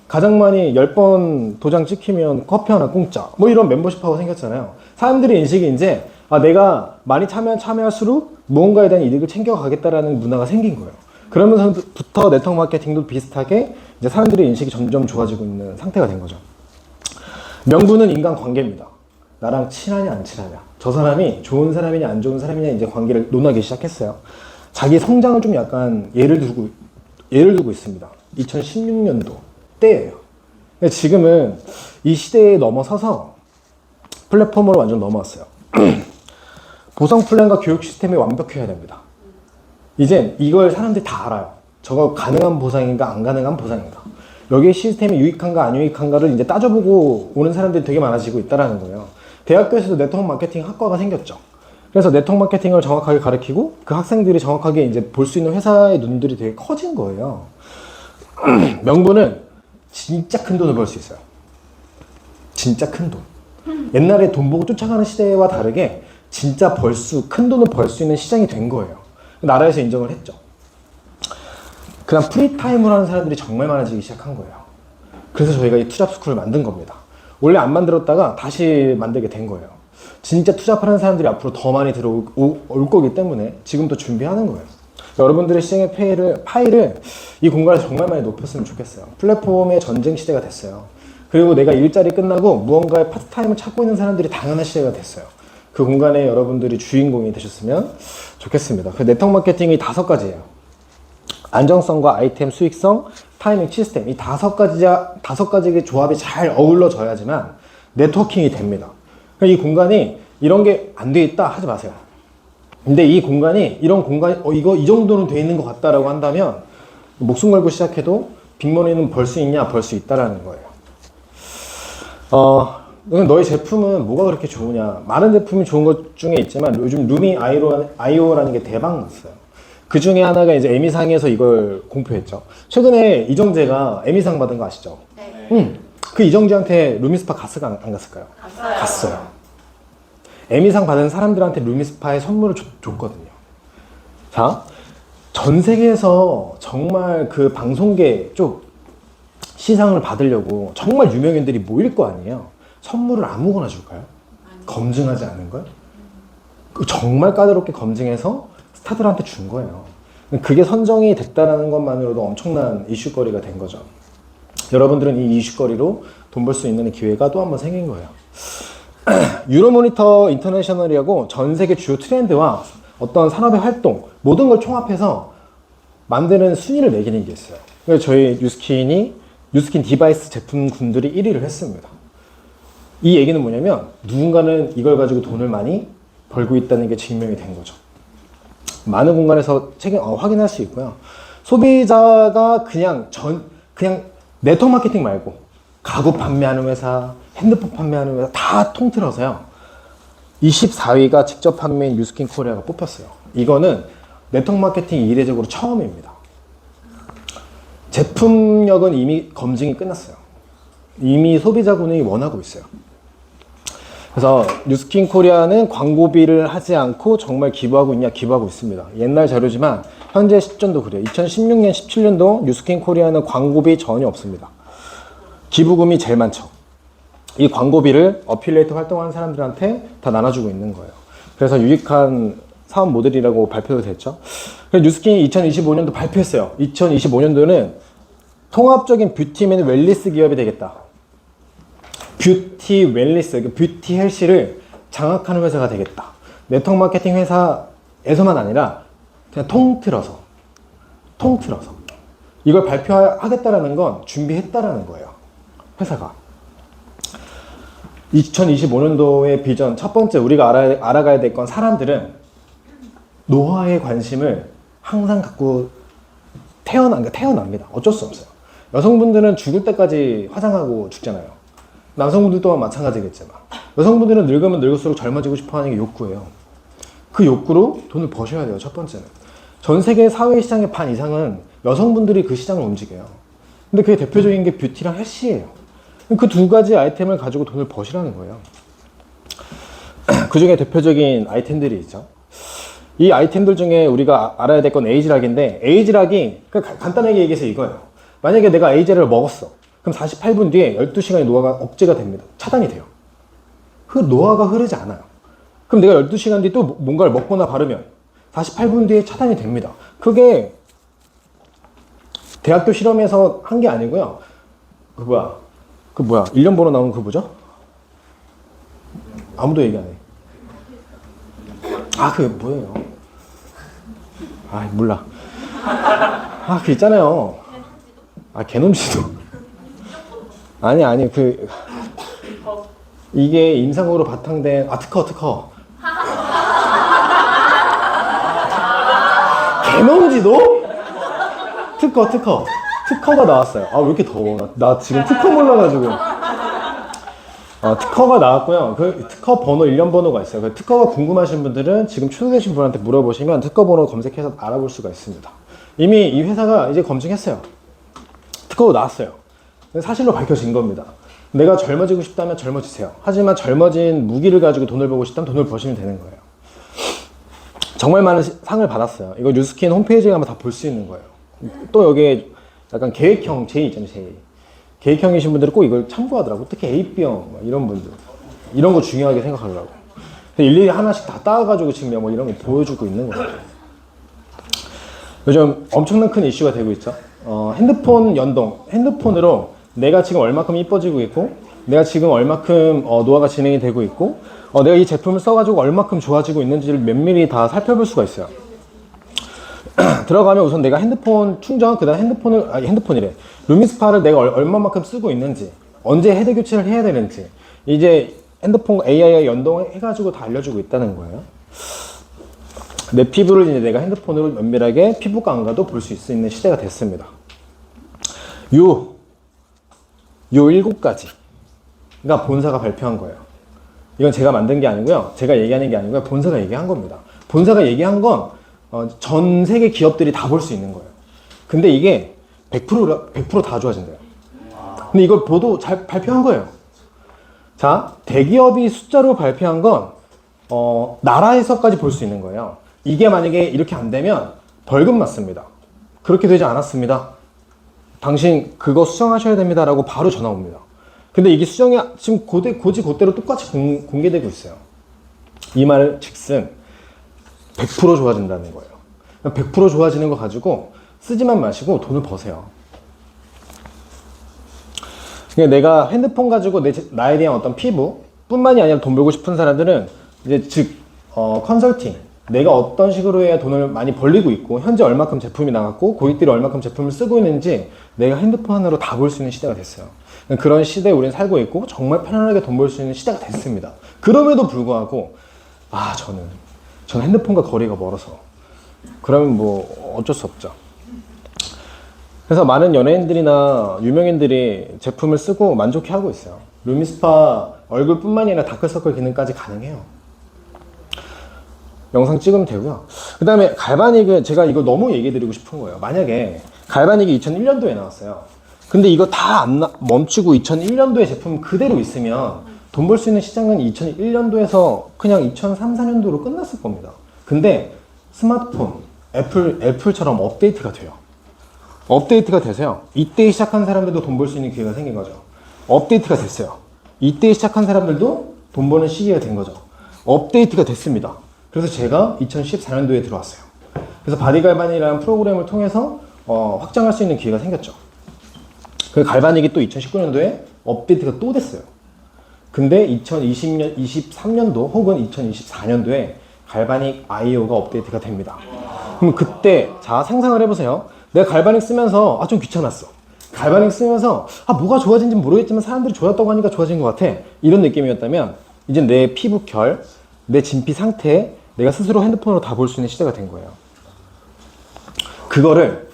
가장 많이 10번 도장 찍히면 커피 하나 공짜. 뭐 이런 멤버십 파워 생겼잖아요. 사람들의 인식이 이제 내가 많이 참여할수록 무언가에 대한 이득을 챙겨가겠다라는 문화가 생긴 거예요. 그러면서부터 네트워크 마케팅도 비슷하게 이제 사람들의 인식이 점점 좋아지고 있는 상태가 된 거죠. 명분은 인간 관계입니다. 나랑 친하냐 안 친하냐, 저 사람이 좋은 사람이냐 안 좋은 사람이냐 이제 관계를 논하기 시작했어요. 자기 성장을 좀 약간 예를 들고 있습니다. 2016년도 때예요. 근데 지금은 이 시대에 넘어서서 플랫폼으로 완전 넘어왔어요. 보상 플랜과 교육 시스템이 완벽해야 됩니다. 이젠 이걸 사람들이 다 알아요. 저거 가능한 보상인가 안 가능한 보상인가, 여기에 시스템이 유익한가 안 유익한가를 이제 따져보고 오는 사람들이 되게 많아지고 있다는 거예요. 대학교에서도 네트워크 마케팅 학과가 생겼죠. 그래서 네트워크 마케팅을 정확하게 가르치고 그 학생들이 정확하게 이제 볼 수 있는 회사의 눈들이 되게 커진 거예요. 명분은 진짜 큰 돈을 벌 수 있어요. 진짜 큰 돈. 옛날에 돈 보고 쫓아가는 시대와 다르게 진짜 큰 돈을 벌 수 있는 시장이 된 거예요. 나라에서 인정을 했죠. 그다음 프리타임으로 하는 사람들이 정말 많아지기 시작한 거예요. 그래서 저희가 이 투잡 스쿨을 만든 겁니다. 원래 안 만들었다가 다시 만들게 된 거예요. 진짜 투잡하는 사람들이 앞으로 더 많이 들어올 거기 때문에 지금부터 준비하는 거예요. 여러분들의 시장의 파일을 이 공간에서 정말 많이 높였으면 좋겠어요. 플랫폼의 전쟁 시대가 됐어요. 그리고 내가 일자리 끝나고 무언가의 파트타임을 찾고 있는 사람들이 당연한 시대가 됐어요. 그 공간에 여러분들이 주인공이 되셨으면 좋겠습니다. 그 네트워크 마케팅이 5가지예요. 안정성과 아이템 수익성, 타이밍, 시스템. 이 5가지의 조합이 잘 어우러져야지만 네트워킹이 됩니다. 이 공간이 이런 게 안 돼 있다 하지 마세요. 근데 이 공간이 이런 공간이 이거 이 정도는 돼 있는 것 같다라고 한다면 목숨 걸고 시작해도 빅머니는 벌 수 있냐? 벌 수 있다라는 거예요. 너희 제품은 뭐가 그렇게 좋으냐? 많은 제품이 좋은 것 중에 있지만 요즘 루미 IO라는 게 대박 났어요. 그 중에 하나가 이제 에미상에서 이걸 공표했죠. 최근에 이정재가 에미상 받은 거 아시죠? 네. 그 이정재한테 루미스파 갔을까 안 갔을까요? 갔어요. 에미상 받은 사람들한테 루미스파의 선물을 줬거든요. 자, 전 세계에서 정말 그 방송계 쪽 시상을 받으려고 정말 유명인들이 모일 거 아니에요. 선물을 아무거나 줄까요? 검증하지 않은 걸? 정말 까다롭게 검증해서 스타들한테 준 거예요. 그게 선정이 됐다는 것만으로도 엄청난 이슈거리가 된 거죠. 여러분들은 이 이슈거리로 돈 벌 수 있는 기회가 또 한 번 생긴 거예요. 유로모니터 인터내셔널이라고 전 세계 주요 트렌드와 어떤 산업의 활동, 모든 걸 총합해서 만드는 순위를 매기는 게 있어요. 그래서 저희 뉴스킨 디바이스 제품군들이 1위를 했습니다. 이 얘기는 뭐냐면 누군가는 이걸 가지고 돈을 많이 벌고 있다는 게 증명이 된 거죠. 많은 공간에서 확인할 수 있고요. 소비자가 그냥 네트워크 마케팅 말고 가구 판매하는 회사, 핸드폰 판매하는 회사 다 통틀어서요. 24위가 직접 판매인 뉴스킨 코리아가 뽑혔어요. 이거는 네트워크 마케팅이 이례적으로 처음입니다. 제품력은 이미 검증이 끝났어요. 이미 소비자군이 원하고 있어요. 그래서 뉴스킨 코리아는 광고비를 하지 않고 정말 기부하고 있냐? 기부하고 있습니다. 옛날 자료지만 현재 시점도 그래요. 2016년, 17년도 뉴스킨 코리아는 광고비 전혀 없습니다. 기부금이 제일 많죠. 이 광고비를 어필레이트 활동하는 사람들한테 다 나눠주고 있는 거예요. 그래서 유익한 사업 모델이라고 발표도 됐죠. 그래서 뉴스킨이 2025년도 발표했어요. 2025년도는 통합적인 뷰티 및 웰니스 기업이 되겠다. 뷰티 웰니스, 뷰티 헬스를 장악하는 회사가 되겠다. 네트워크 마케팅 회사에서만 아니라 그냥 통틀어서 이걸 발표하겠다라는 건 준비했다라는 거예요. 회사가. 2025년도의 비전 첫 번째 우리가 알아가야 될 건 사람들은 노화에 관심을 항상 갖고 태어납니다. 어쩔 수 없어요. 여성분들은 죽을 때까지 화장하고 죽잖아요. 남성분들 또한 마찬가지겠지만 여성분들은 늙으면 늙을수록 젊어지고 싶어하는 게 욕구예요. 그 욕구로 돈을 버셔야 돼요. 첫 번째는. 전 세계 사회 시장의 반 이상은 여성분들이 그 시장을 움직여요. 근데 그게 대표적인 게 뷰티랑 헬스예요. 그 두 가지 아이템을 가지고 돈을 버시라는 거예요. 그 중에 대표적인 아이템들이 있죠. 이 아이템들 중에 우리가 알아야 될 건 에이지락인데, 에이지락이 간단하게 얘기해서 이거예요. 만약에 내가 에이지락을 먹었어. 그럼 48분 뒤에 12시간의 노화가 억제가 됩니다. 차단이 돼요. 그 노화가 흐르지 않아요. 그럼 내가 12시간 뒤에 또 뭔가를 먹거나 바르면 48분 뒤에 차단이 됩니다. 그게 대학교 실험에서 한 게 아니고요. 그 뭐야 1년 번호 나오는 그 뭐죠? 아무도 얘기 안 해. 그게 뭐예요? 몰라. 그 있잖아요. 개놈지도. 아니 이게 임상으로 바탕된 특허. 개놈지도? 특허가 나왔어요. 왜 이렇게 더워? 나 지금 특허 몰라가지고. 특허가 나왔고요. 그 특허 번호, 일련 번호가 있어요. 그 특허가 궁금하신 분들은 지금 초대되신 분한테 물어보시면 특허 번호 검색해서 알아볼 수가 있습니다. 이미 이 회사가 이제 검증했어요. 특허가 나왔어요. 사실로 밝혀진 겁니다. 내가 젊어지고 싶다면 젊어지세요. 하지만 젊어진 무기를 가지고 돈을 벌고 싶다면 돈을 버시면 되는 거예요. 정말 많은 상을 받았어요. 이거 뉴스킨 홈페이지에 가면 다 볼 수 있는 거예요. 또 여기에 약간 계획형 J 있잖아요, J. 계획형이신 분들은 꼭 이걸 참고하더라고. 특히 AB형 이런 분들. 이런 거 중요하게 생각하더라고. 일일이 하나씩 다 따가지고 지금 뭐 이런 거 보여주고 있는 거예요. 요즘 엄청난 큰 이슈가 되고 있죠. 핸드폰 연동, 핸드폰으로 내가 지금 얼마큼 이뻐지고 있고, 내가 지금 얼마큼 노화가 진행이 되고 있고, 내가 이 제품을 써가지고 얼마큼 좋아지고 있는지를 면밀히 다 살펴볼 수가 있어요. 들어가면 우선 내가 핸드폰 충전, 그 다음 핸드폰이래. 루미스파를 내가 얼마만큼 쓰고 있는지, 언제 헤드 교체를 해야 되는지, 이제 핸드폰 AI와 연동해가지고 다 알려주고 있다는 거예요. 내 피부를 이제 내가 핸드폰으로 면밀하게 피부감과도 볼 수 있는 시대가 됐습니다. 요 7가지가 본사가 발표한 거예요. 이건 제가 만든 게 아니고요. 제가 얘기하는 게 아니고요. 본사가 얘기한 겁니다. 본사가 얘기한 건 전 세계 기업들이 다 볼 수 있는 거예요. 근데 이게 100% 다 좋아진대요. 근데 이걸 잘 발표한 거예요. 자, 대기업이 숫자로 발표한 건 나라에서까지 볼 수 있는 거예요. 이게 만약에 이렇게 안 되면 벌금 맞습니다. 그렇게 되지 않았습니다. 당신 그거 수정하셔야 됩니다. 라고 바로 전화 옵니다. 근데 이게 수정이 지금 곧대로 똑같이 공개되고 있어요. 이 말 즉슨 100% 좋아진다는 거예요. 100% 좋아지는 거 가지고 쓰지만 마시고 돈을 버세요. 그러니까 내가 핸드폰 가지고 나에 대한 어떤 피부 뿐만이 아니라 돈 벌고 싶은 사람들은 이제 컨설팅, 내가 어떤 식으로 해야 돈을 많이 벌리고 있고 현재 얼마큼 제품이 나갔고 고객들이 얼마큼 제품을 쓰고 있는지 내가 핸드폰 하나로 다 볼 수 있는 시대가 됐어요. 그런 시대에 우리는 살고 있고 정말 편안하게 돈 벌 수 있는 시대가 됐습니다. 그럼에도 불구하고 저는 핸드폰과 거리가 멀어서 그러면 뭐 어쩔 수 없죠. 그래서 많은 연예인들이나 유명인들이 제품을 쓰고 만족해하고 있어요. 루미스파 얼굴뿐만이 아니라 다크서클 기능까지 가능해요. 영상 찍으면 되고요. 그 다음에 갈바닉은 제가 이거 너무 얘기 드리고 싶은 거예요. 만약에 갈바닉이 2001년도에 나왔어요. 근데 이거 다 멈추고 2001년도에 제품 그대로 있으면 돈 벌 수 있는 시장은 2001년도에서 그냥 2003, 4년도로 끝났을 겁니다. 근데 스마트폰, 애플처럼 업데이트가 돼요. 업데이트가 돼서요. 이때 시작한 사람들도 돈 벌 수 있는 기회가 생긴 거죠. 업데이트가 됐어요. 이때 시작한 사람들도 돈 버는 시기가 된 거죠. 업데이트가 됐습니다. 그래서 제가 2014년도에 들어왔어요. 그래서 바디갈바닉이라는 프로그램을 통해서 확장할 수 있는 기회가 생겼죠. 그 갈바닉이 또 2019년도에 업데이트가 또 됐어요. 근데 2023년도 혹은 2024년도에 갈바닉 IO가 업데이트가 됩니다. 그럼 그때 자 상상을 해보세요. 내가 갈바닉 쓰면서 좀 귀찮았어. 갈바닉 쓰면서 뭐가 좋아진지 모르겠지만 사람들이 좋았다고 하니까 좋아진 것 같아. 이런 느낌이었다면 이제 내 피부 결, 내 진피 상태 내가 스스로 핸드폰으로 다 볼 수 있는 시대가 된 거예요. 그거를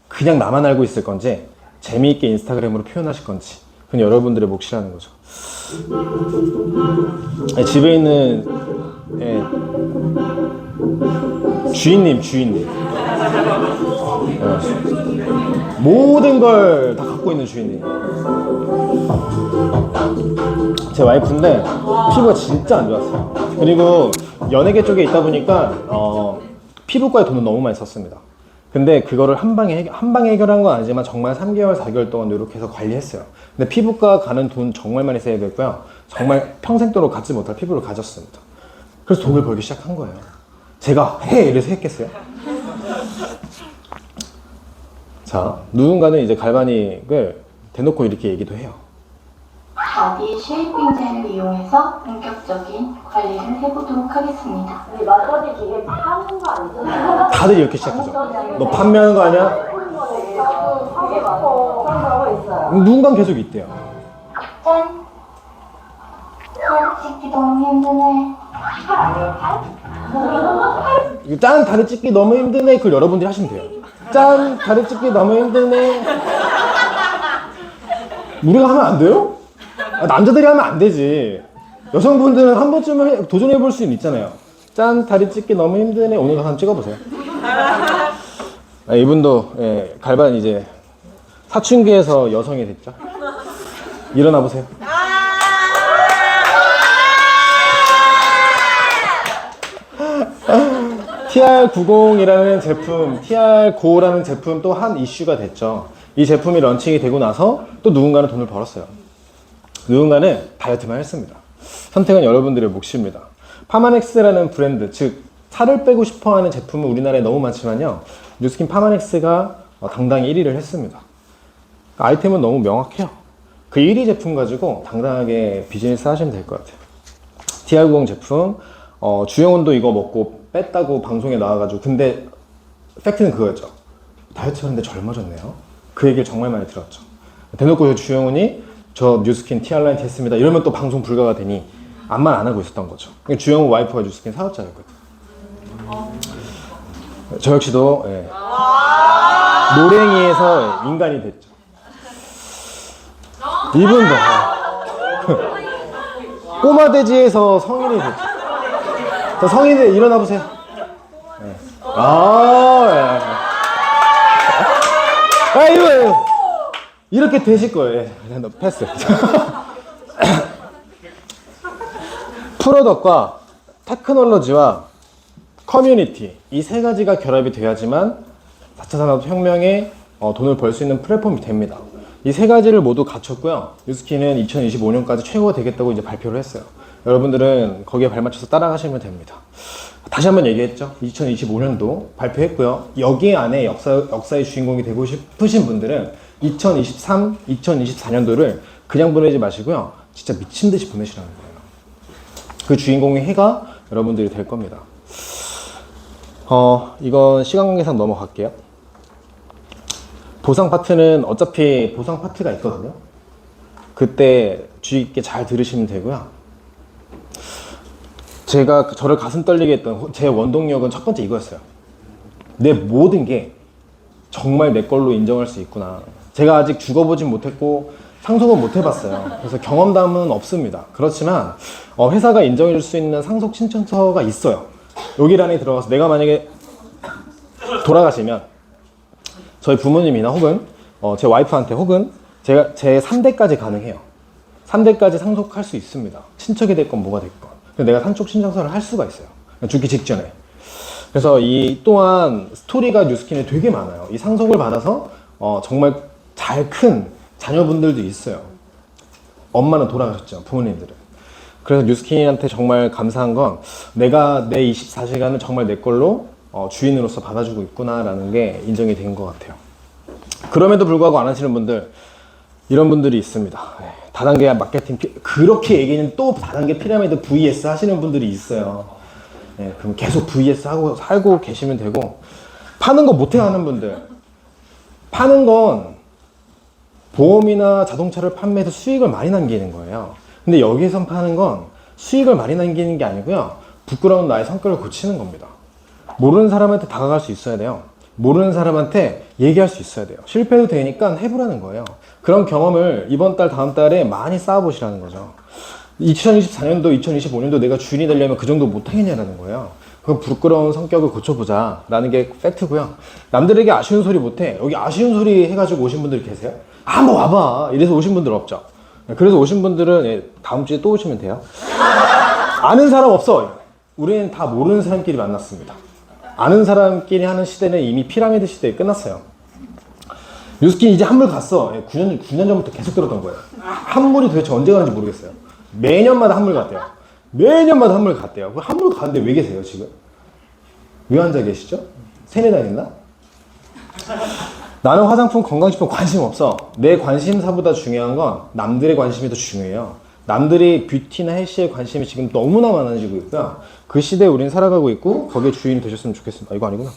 그냥 나만 알고 있을 건지 재미있게 인스타그램으로 표현하실 건지 그건 여러분들의 몫이라는 거죠. 집에 있는 주인님 모든 걸 다 갖고 있는 주인님. 제 와이프인데 피부가 진짜 안 좋았어요. 그리고 연예계 쪽에 있다 보니까 피부과에 돈을 너무 많이 썼습니다. 근데 그거를 한 방에 해결한 건 아니지만 정말 3개월, 4개월 동안 노력해서 관리했어요. 근데 피부과 가는 돈 정말 많이 세이브했고요. 정말 평생도록 갖지 못할 피부를 가졌습니다. 그래서 돈을 벌기 시작한 거예요. 제가 이래서 했겠어요? 자, 누군가는 이제 갈바닉을 대놓고 이렇게 얘기도 해요. 바디 쉐이핑 젤을 이용해서 본격적인 관리를 해보도록 하겠습니다. 마사지 기계 파는 거 아니죠? 다들 이렇게 시작하죠. 너 판매하는 거 아니야? 되게 많고 그런 거 있어요. 누군가는 계속 있대요. 짠! 다리 찢기 너무 힘드네. 짠! 다리 찢기 너무 힘드네. 그걸 여러분들이 하시면 돼요. 짠! 다리 찢기 너무 힘드네. 우리가 하면 안 돼요? 남자들이 하면 안 되지. 여성분들은 한 번쯤은 도전해 볼 수는 있잖아요. 짠, 다리 찢기 너무 힘드네. 오늘 한번 찍어보세요. 이분도 갈반 이제 사춘기에서 여성이 됐죠. 일어나 보세요. TR90이라는 제품, TR9라는 제품 또 한 이슈가 됐죠. 이 제품이 런칭이 되고 나서 또 누군가는 돈을 벌었어요. 누군가는 다이어트만 했습니다. 선택은 여러분들의 몫입니다. 파마넥스라는 브랜드, 즉 살을 빼고 싶어하는 제품은 우리나라에 너무 많지만요, 뉴스킨 파마넥스가 당당히 1위를 했습니다. 아이템은 너무 명확해요. 그 1위 제품 가지고 당당하게 비즈니스 하시면 될 것 같아요. TR90 제품, 주영훈도 이거 먹고 뺐다고 방송에 나와가지고, 근데 팩트는 그거였죠. 다이어트 하는데 젊어졌네요. 그 얘기를 정말 많이 들었죠. 대놓고 주영훈이 저 뉴스킨 TR9 했습니다 이러면 또 방송 불가가 되니 암만 안 하고 있었던 거죠. 주영훈 와이프가 뉴스킨 사업자였거든요. 저 역시도 노랭이에서 인간이 됐죠. 이분도 꼬마돼지에서 성인이 됐죠. 자, 성인들 일어나 보세요. 이거 이렇게 되실 거예요. 패스. 프로덕트와 테크놀로지와 커뮤니티, 이 세 가지가 결합이 돼야지만 4차 산업혁명에 돈을 벌 수 있는 플랫폼이 됩니다. 이 세 가지를 모두 갖췄고요. 뉴스킨은 2025년까지 최고가 되겠다고 이제 발표를 했어요. 여러분들은 거기에 발맞춰서 따라가시면 됩니다. 다시 한번 얘기했죠. 2025년도 발표했고요. 여기 안에 역사의 주인공이 되고 싶으신 분들은 2023, 2024년도를 그냥 보내지 마시고요. 진짜 미친 듯이 보내시라는 거예요. 그 주인공의 해가 여러분들이 될 겁니다. 이건 시간 관계상 넘어갈게요. 보상 파트는 어차피 보상 파트가 있거든요. 그때 주의 깊게 잘 들으시면 되고요. 제가 저를 가슴 떨리게 했던 제 원동력은 첫 번째 이거였어요. 내 모든 게 정말 내 걸로 인정할 수 있구나. 제가 아직 죽어보진 못했고 상속은 못 해봤어요. 그래서 경험담은 없습니다. 그렇지만 회사가 인정해줄 수 있는 상속 신청서가 있어요. 여기란에 들어가서 내가 만약에 돌아가시면 저희 부모님이나 혹은 제 와이프한테 혹은 제가 제 3대까지 가능해요. 3대까지 상속할 수 있습니다. 친척이 됐건 뭐가 됐건. 내가 상속 신청서를 할 수가 있어요. 죽기 직전에. 그래서 이 또한 스토리가 뉴스킨에 되게 많아요. 이 상속을 받아서 정말 잘 큰 자녀분들도 있어요. 엄마는 돌아가셨죠, 부모님들은. 그래서 뉴스킨한테 정말 감사한 건 내가 내 24시간을 정말 내 걸로 주인으로서 받아주고 있구나라는 게 인정이 된 것 같아요. 그럼에도 불구하고 안 하시는 분들, 이런 분들이 있습니다. 다단계 마케팅, 그렇게 얘기는 또 다단계 피라미드 VS 하시는 분들이 있어요. 그럼 계속 VS 하고 살고 계시면 되고, 파는 거 못해 하는 분들, 파는 건 보험이나 자동차를 판매해서 수익을 많이 남기는 거예요. 근데 여기선 파는 건 수익을 많이 남기는 게 아니고요, 부끄러운 나의 성격을 고치는 겁니다. 모르는 사람한테 다가갈 수 있어야 돼요. 모르는 사람한테 얘기할 수 있어야 돼요. 실패해도 되니까 해보라는 거예요. 그런 경험을 이번 달, 다음 달에 많이 쌓아보시라는 거죠. 2024년도, 2025년도 내가 주인이 되려면 그 정도 못하겠냐라는 거예요. 그 부끄러운 성격을 고쳐보자 라는 게 팩트고요. 남들에게 아쉬운 소리 못해. 여기 아쉬운 소리 해가지고 오신 분들 계세요? 한번 와봐. 이래서 오신 분들 없죠. 그래서 오신 분들은 다음 주에 또 오시면 돼요. 아는 사람 없어. 우리는 다 모르는 사람끼리 만났습니다. 아는 사람끼리 하는 시대는 이미 피라미드 시대에 끝났어요. 뉴스킨 이제 한물 갔어. 9년 전부터 계속 들었던 거예요. 한물이 도대체 언제 가는지 모르겠어요. 매년마다 한물 갔대요. 매년마다 한물 갔대요. 한물 가는데 왜 계세요, 지금? 왜 앉아 계시죠? 세뇌 다녔나? 나는 화장품, 건강식품 관심 없어. 내 관심사보다 중요한 건 남들의 관심이 더 중요해요. 남들이 뷰티나 헬스에 관심이 지금 너무나 많아지고 있고요. 그 시대에 우리는 살아가고 있고 거기에 주인이 되셨으면 좋겠습니다. 이거 아니구나.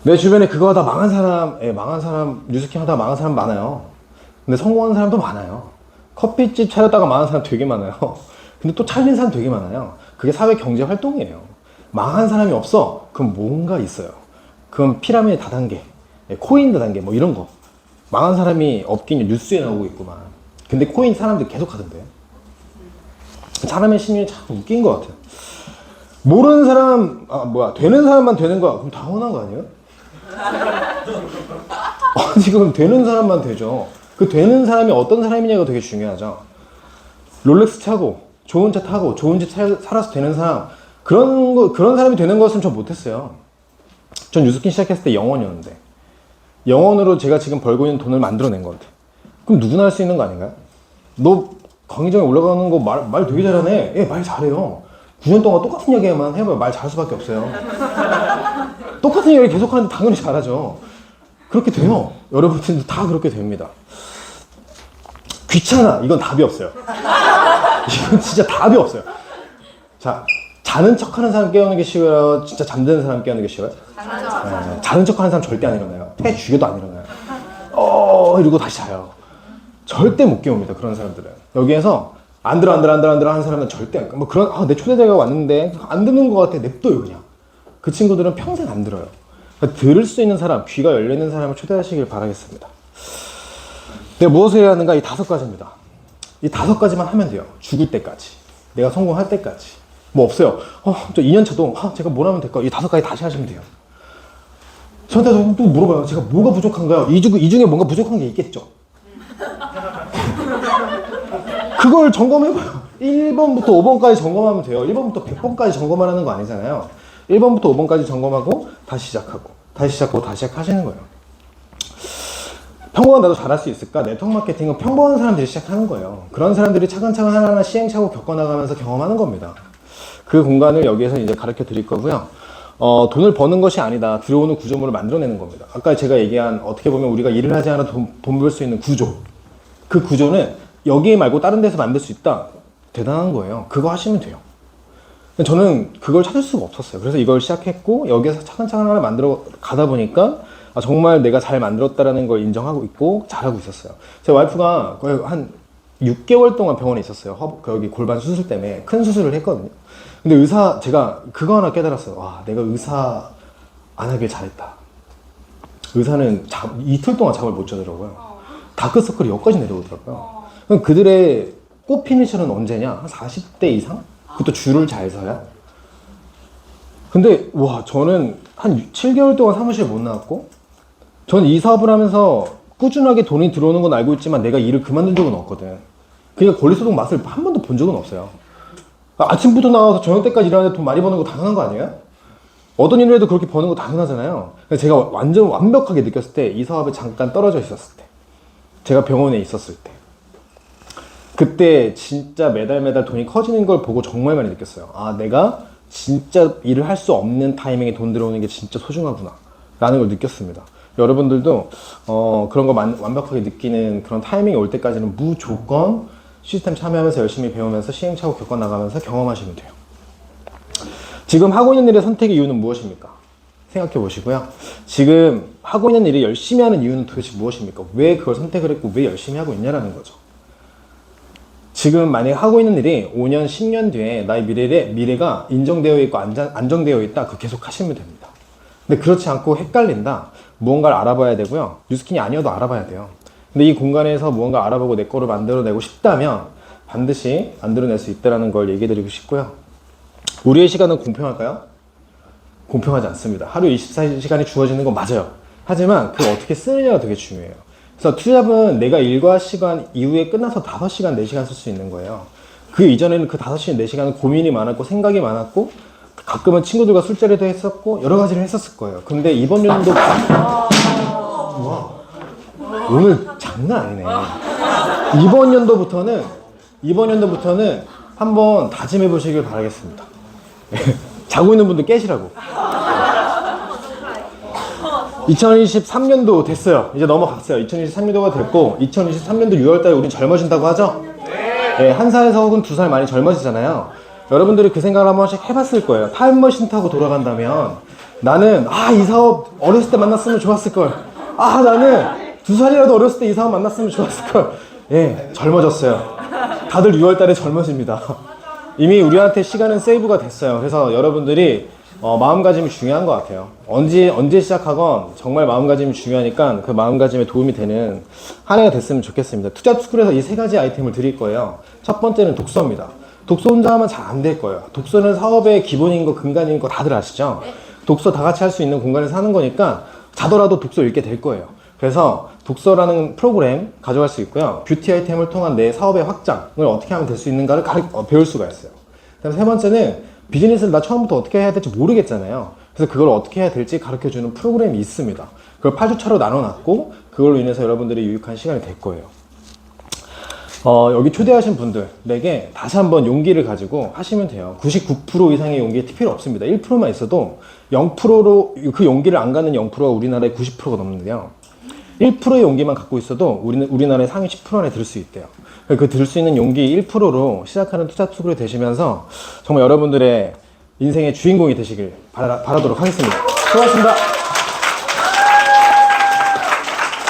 내 주변에 그거 하다 망한 사람, 뉴스킨 하다 망한 사람 많아요. 근데 성공한 사람도 많아요. 커피집 차렸다가 망한 사람 되게 많아요. 근데 또 차린 사람 되게 많아요. 그게 사회 경제 활동이에요. 망한 사람이 없어. 그럼 뭔가 있어요. 그럼 피라미드 다단계, 코인 다단계 뭐 이런 거. 망한 사람이 없긴 뉴스에 나오고 있구만. 근데 코인 사람들이 계속 하던데. 사람의 심리는 참 웃긴 것 같아요. 모르는 사람, 되는 사람만 되는 거야. 그럼 당연한 거 아니에요? 지금 되는 사람만 되죠. 그 되는 사람이 어떤 사람이냐가 되게 중요하죠. 롤렉스 차고, 좋은 차 타고, 좋은 집 살아서 되는 사람, 그런 사람이 되는 것은 전 못했어요. 전 뉴스킨 시작했을 때 영원이었는데, 영원으로 제가 지금 벌고 있는 돈을 만들어낸 것 같아요. 그럼 누구나 할 수 있는 거 아닌가요? 너 강의장에 올라가는 거 말 되게 잘하네. 예, 말 잘해요. 9년 동안 똑같은 얘기만 해봐요. 말 잘할 수밖에 없어요. 똑같은 얘기를 계속 하는데 당연히 잘하죠. 그렇게 돼요. 여러분들도 다 그렇게 됩니다. 귀찮아. 이건 답이 없어요. 이건 진짜 답이 없어요. 자, 자는 척 하는 사람 깨우는 게 쉬워요? 진짜 잠드는 사람 깨우는 게 쉬워요? 자는 척 하는 사람 절대 안 일어나요. 태 죽여도 안 일어나요. 이러고 다시 자요. 절대 못 깨웁니다. 그런 사람들은. 여기에서 안 들어 하는 사람은 절대 안, 내 초대자가 왔는데 안 듣는 것 같아. 냅둬요, 그냥. 그 친구들은 평생 안 들어요. 그러니까 들을 수 있는 사람, 귀가 열려있는 사람을 초대하시길 바라겠습니다. 내가 무엇을 해야 하는가? 이 5가지입니다. 이 5가지만 하면 돼요. 죽을 때까지. 내가 성공할 때까지. 뭐 없어요. 저 2년차도, 제가 뭘 하면 될까? 이 5가지 다시 하시면 돼요. 저한테 또 물어봐요. 제가 뭐가 부족한가요? 이 중에 뭔가 부족한 게 있겠죠? 그걸 점검해봐요. 1번부터 5번까지 점검하면 돼요. 1번부터 100번까지 점검하는 거 아니잖아요. 1번부터 5번까지 점검하고 다시 시작하고 다시 시작하고 다시 시작하시는 거예요. 평범한 나도 잘할 수 있을까? 네트워크 마케팅은 평범한 사람들이 시작하는 거예요. 그런 사람들이 차근차근 하나하나 시행착오 겪어나가면서 경험하는 겁니다. 그 공간을 여기에서 이제 가르쳐 드릴 거고요. 돈을 버는 것이 아니다. 들어오는 구조물을 만들어내는 겁니다. 아까 제가 얘기한 어떻게 보면 우리가 일을 하지 않아도 돈 벌 수 있는 구조. 그 구조는 여기 말고 다른 데서 만들 수 있다. 대단한 거예요. 그거 하시면 돼요. 저는 그걸 찾을 수가 없었어요. 그래서 이걸 시작했고 여기에서 차근차근 하나 만들어 가다 보니까 정말 내가 잘 만들었다라는 걸 인정하고 있고 잘하고 있었어요. 제 와이프가 거의 한 6개월 동안 병원에 있었어요. 여기 골반 수술 때문에 큰 수술을 했거든요. 근데 제가 그거 하나 깨달았어요. 와, 내가 의사 안 하길 잘했다. 의사는 이틀 동안 잠을 못 자더라고요. 다크서클이 여기까지 내려오더라고요. 그럼 그들의 꽃 피니셔는 언제냐? 한 40대 이상? 그것도 줄을 잘 서야? 근데 저는 한 7개월 동안 사무실에 못 나왔고 저는 이 사업을 하면서 꾸준하게 돈이 들어오는 건 알고 있지만 내가 일을 그만둔 적은 없거든. 그러니까 권리소득 맛을 한 번도 본 적은 없어요. 아침부터 나와서 저녁 때까지 일하는데 돈 많이 버는 거 당연한 거 아니에요? 어떤 일을 해도 그렇게 버는 거 당연하잖아요. 그래서 제가 완전 완벽하게 느꼈을 때 이 사업에 잠깐 떨어져 있었을 때, 제가 병원에 있었을 때, 그때 진짜 매달 돈이 커지는 걸 보고 정말 많이 느꼈어요. 내가 진짜 일을 할 수 없는 타이밍에 돈 들어오는 게 진짜 소중하구나 라는 걸 느꼈습니다. 여러분들도 그런 거 완벽하게 느끼는 그런 타이밍이 올 때까지는 무조건 시스템 참여하면서 열심히 배우면서 시행착오 겪어나가면서 경험하시면 돼요. 지금 하고 있는 일의 선택의 이유는 무엇입니까? 생각해 보시고요. 지금 하고 있는 일을 열심히 하는 이유는 도대체 무엇입니까? 왜 그걸 선택을 했고 왜 열심히 하고 있냐라는 거죠. 지금 만약에 하고 있는 일이 5년, 10년 뒤에 나의 미래가 인정되어 있고 안정되어 있다. 그거 계속 하시면 됩니다. 근데 그렇지 않고 헷갈린다. 무언가를 알아봐야 되고요. 뉴스킨이 아니어도 알아봐야 돼요. 근데 이 공간에서 무언가 알아보고 내 거를 만들어내고 싶다면 반드시 만들어낼 수 있다는 걸 얘기해 드리고 싶고요. 우리의 시간은 공평할까요? 공평하지 않습니다. 하루 24시간이 주어지는 건 맞아요. 하지만 그걸 어떻게 쓰느냐가 되게 중요해요. 그래서 투잡은 내가 일과 시간 이후에 끝나서 5시간, 4시간 쓸 수 있는 거예요. 그 이전에는 그 5시간, 4시간은 고민이 많았고 생각이 많았고 가끔은 친구들과 술자리도 했었고 여러 가지를 했었을 거예요. 근데 이번 연도 오늘 장난 아니네. 이번 연도부터는 한번 다짐해 보시길 바라겠습니다. 자고 있는 분들 깨시라고. 2023년도 됐어요. 이제 넘어갔어요. 2023년도가 됐고 2023년도 6월달에 우린 젊어진다고 하죠? 네, 1살에서 혹은 2살 많이 젊어지잖아요. 여러분들이 그 생각을 한 번씩 해봤을 거예요. 타임머신 타고 돌아간다면 나는 이 사업 어렸을 때 만났으면 좋았을걸. 나는 2살이라도 어렸을 때 이 사업 만났으면 좋았을걸. 예, 젊어졌어요. 다들 6월달에 젊어집니다. 이미 우리한테 시간은 세이브가 됐어요. 그래서 여러분들이 마음가짐이 중요한 것 같아요. 언제 시작하건 정말 마음가짐이 중요하니까 그 마음가짐에 도움이 되는 한 해가 됐으면 좋겠습니다. 투잡스쿨에서 이 세 가지 아이템을 드릴 거예요. 첫 번째는 독서입니다. 독서 혼자 하면 잘 안 될 거예요. 독서는 사업의 기본인 거, 근간인 거 다들 아시죠? 독서 다 같이 할 수 있는 공간에서 하는 거니까 자더라도 독서 읽게 될 거예요. 그래서 독서라는 프로그램 가져갈 수 있고요. 뷰티 아이템을 통한 내 사업의 확장을 어떻게 하면 될 수 있는가를 배울 수가 있어요. 그다음에 세 번째는 비즈니스를 나 처음부터 어떻게 해야 될지 모르겠잖아요. 그래서 그걸 어떻게 해야 될지 가르쳐주는 프로그램이 있습니다. 그걸 8주차로 나눠놨고 그걸로 인해서 여러분들이 유익한 시간이 될 거예요. 여기 초대하신 분들에게 다시 한번 용기를 가지고 하시면 돼요. 99% 이상의 용기에 필요 없습니다. 1%만 있어도 0%로 그 용기를 안 갖는 0%가 우리나라의 90%가 넘는데요. 1%의 용기만 갖고 있어도 우리나라의 상위 10% 안에 들 수 있대요. 그 들 수 있는 용기 1%로 시작하는 투잡스쿨이 되시면서 정말 여러분들의 인생의 주인공이 되시길 바라도록 하겠습니다. 수고하셨습니다.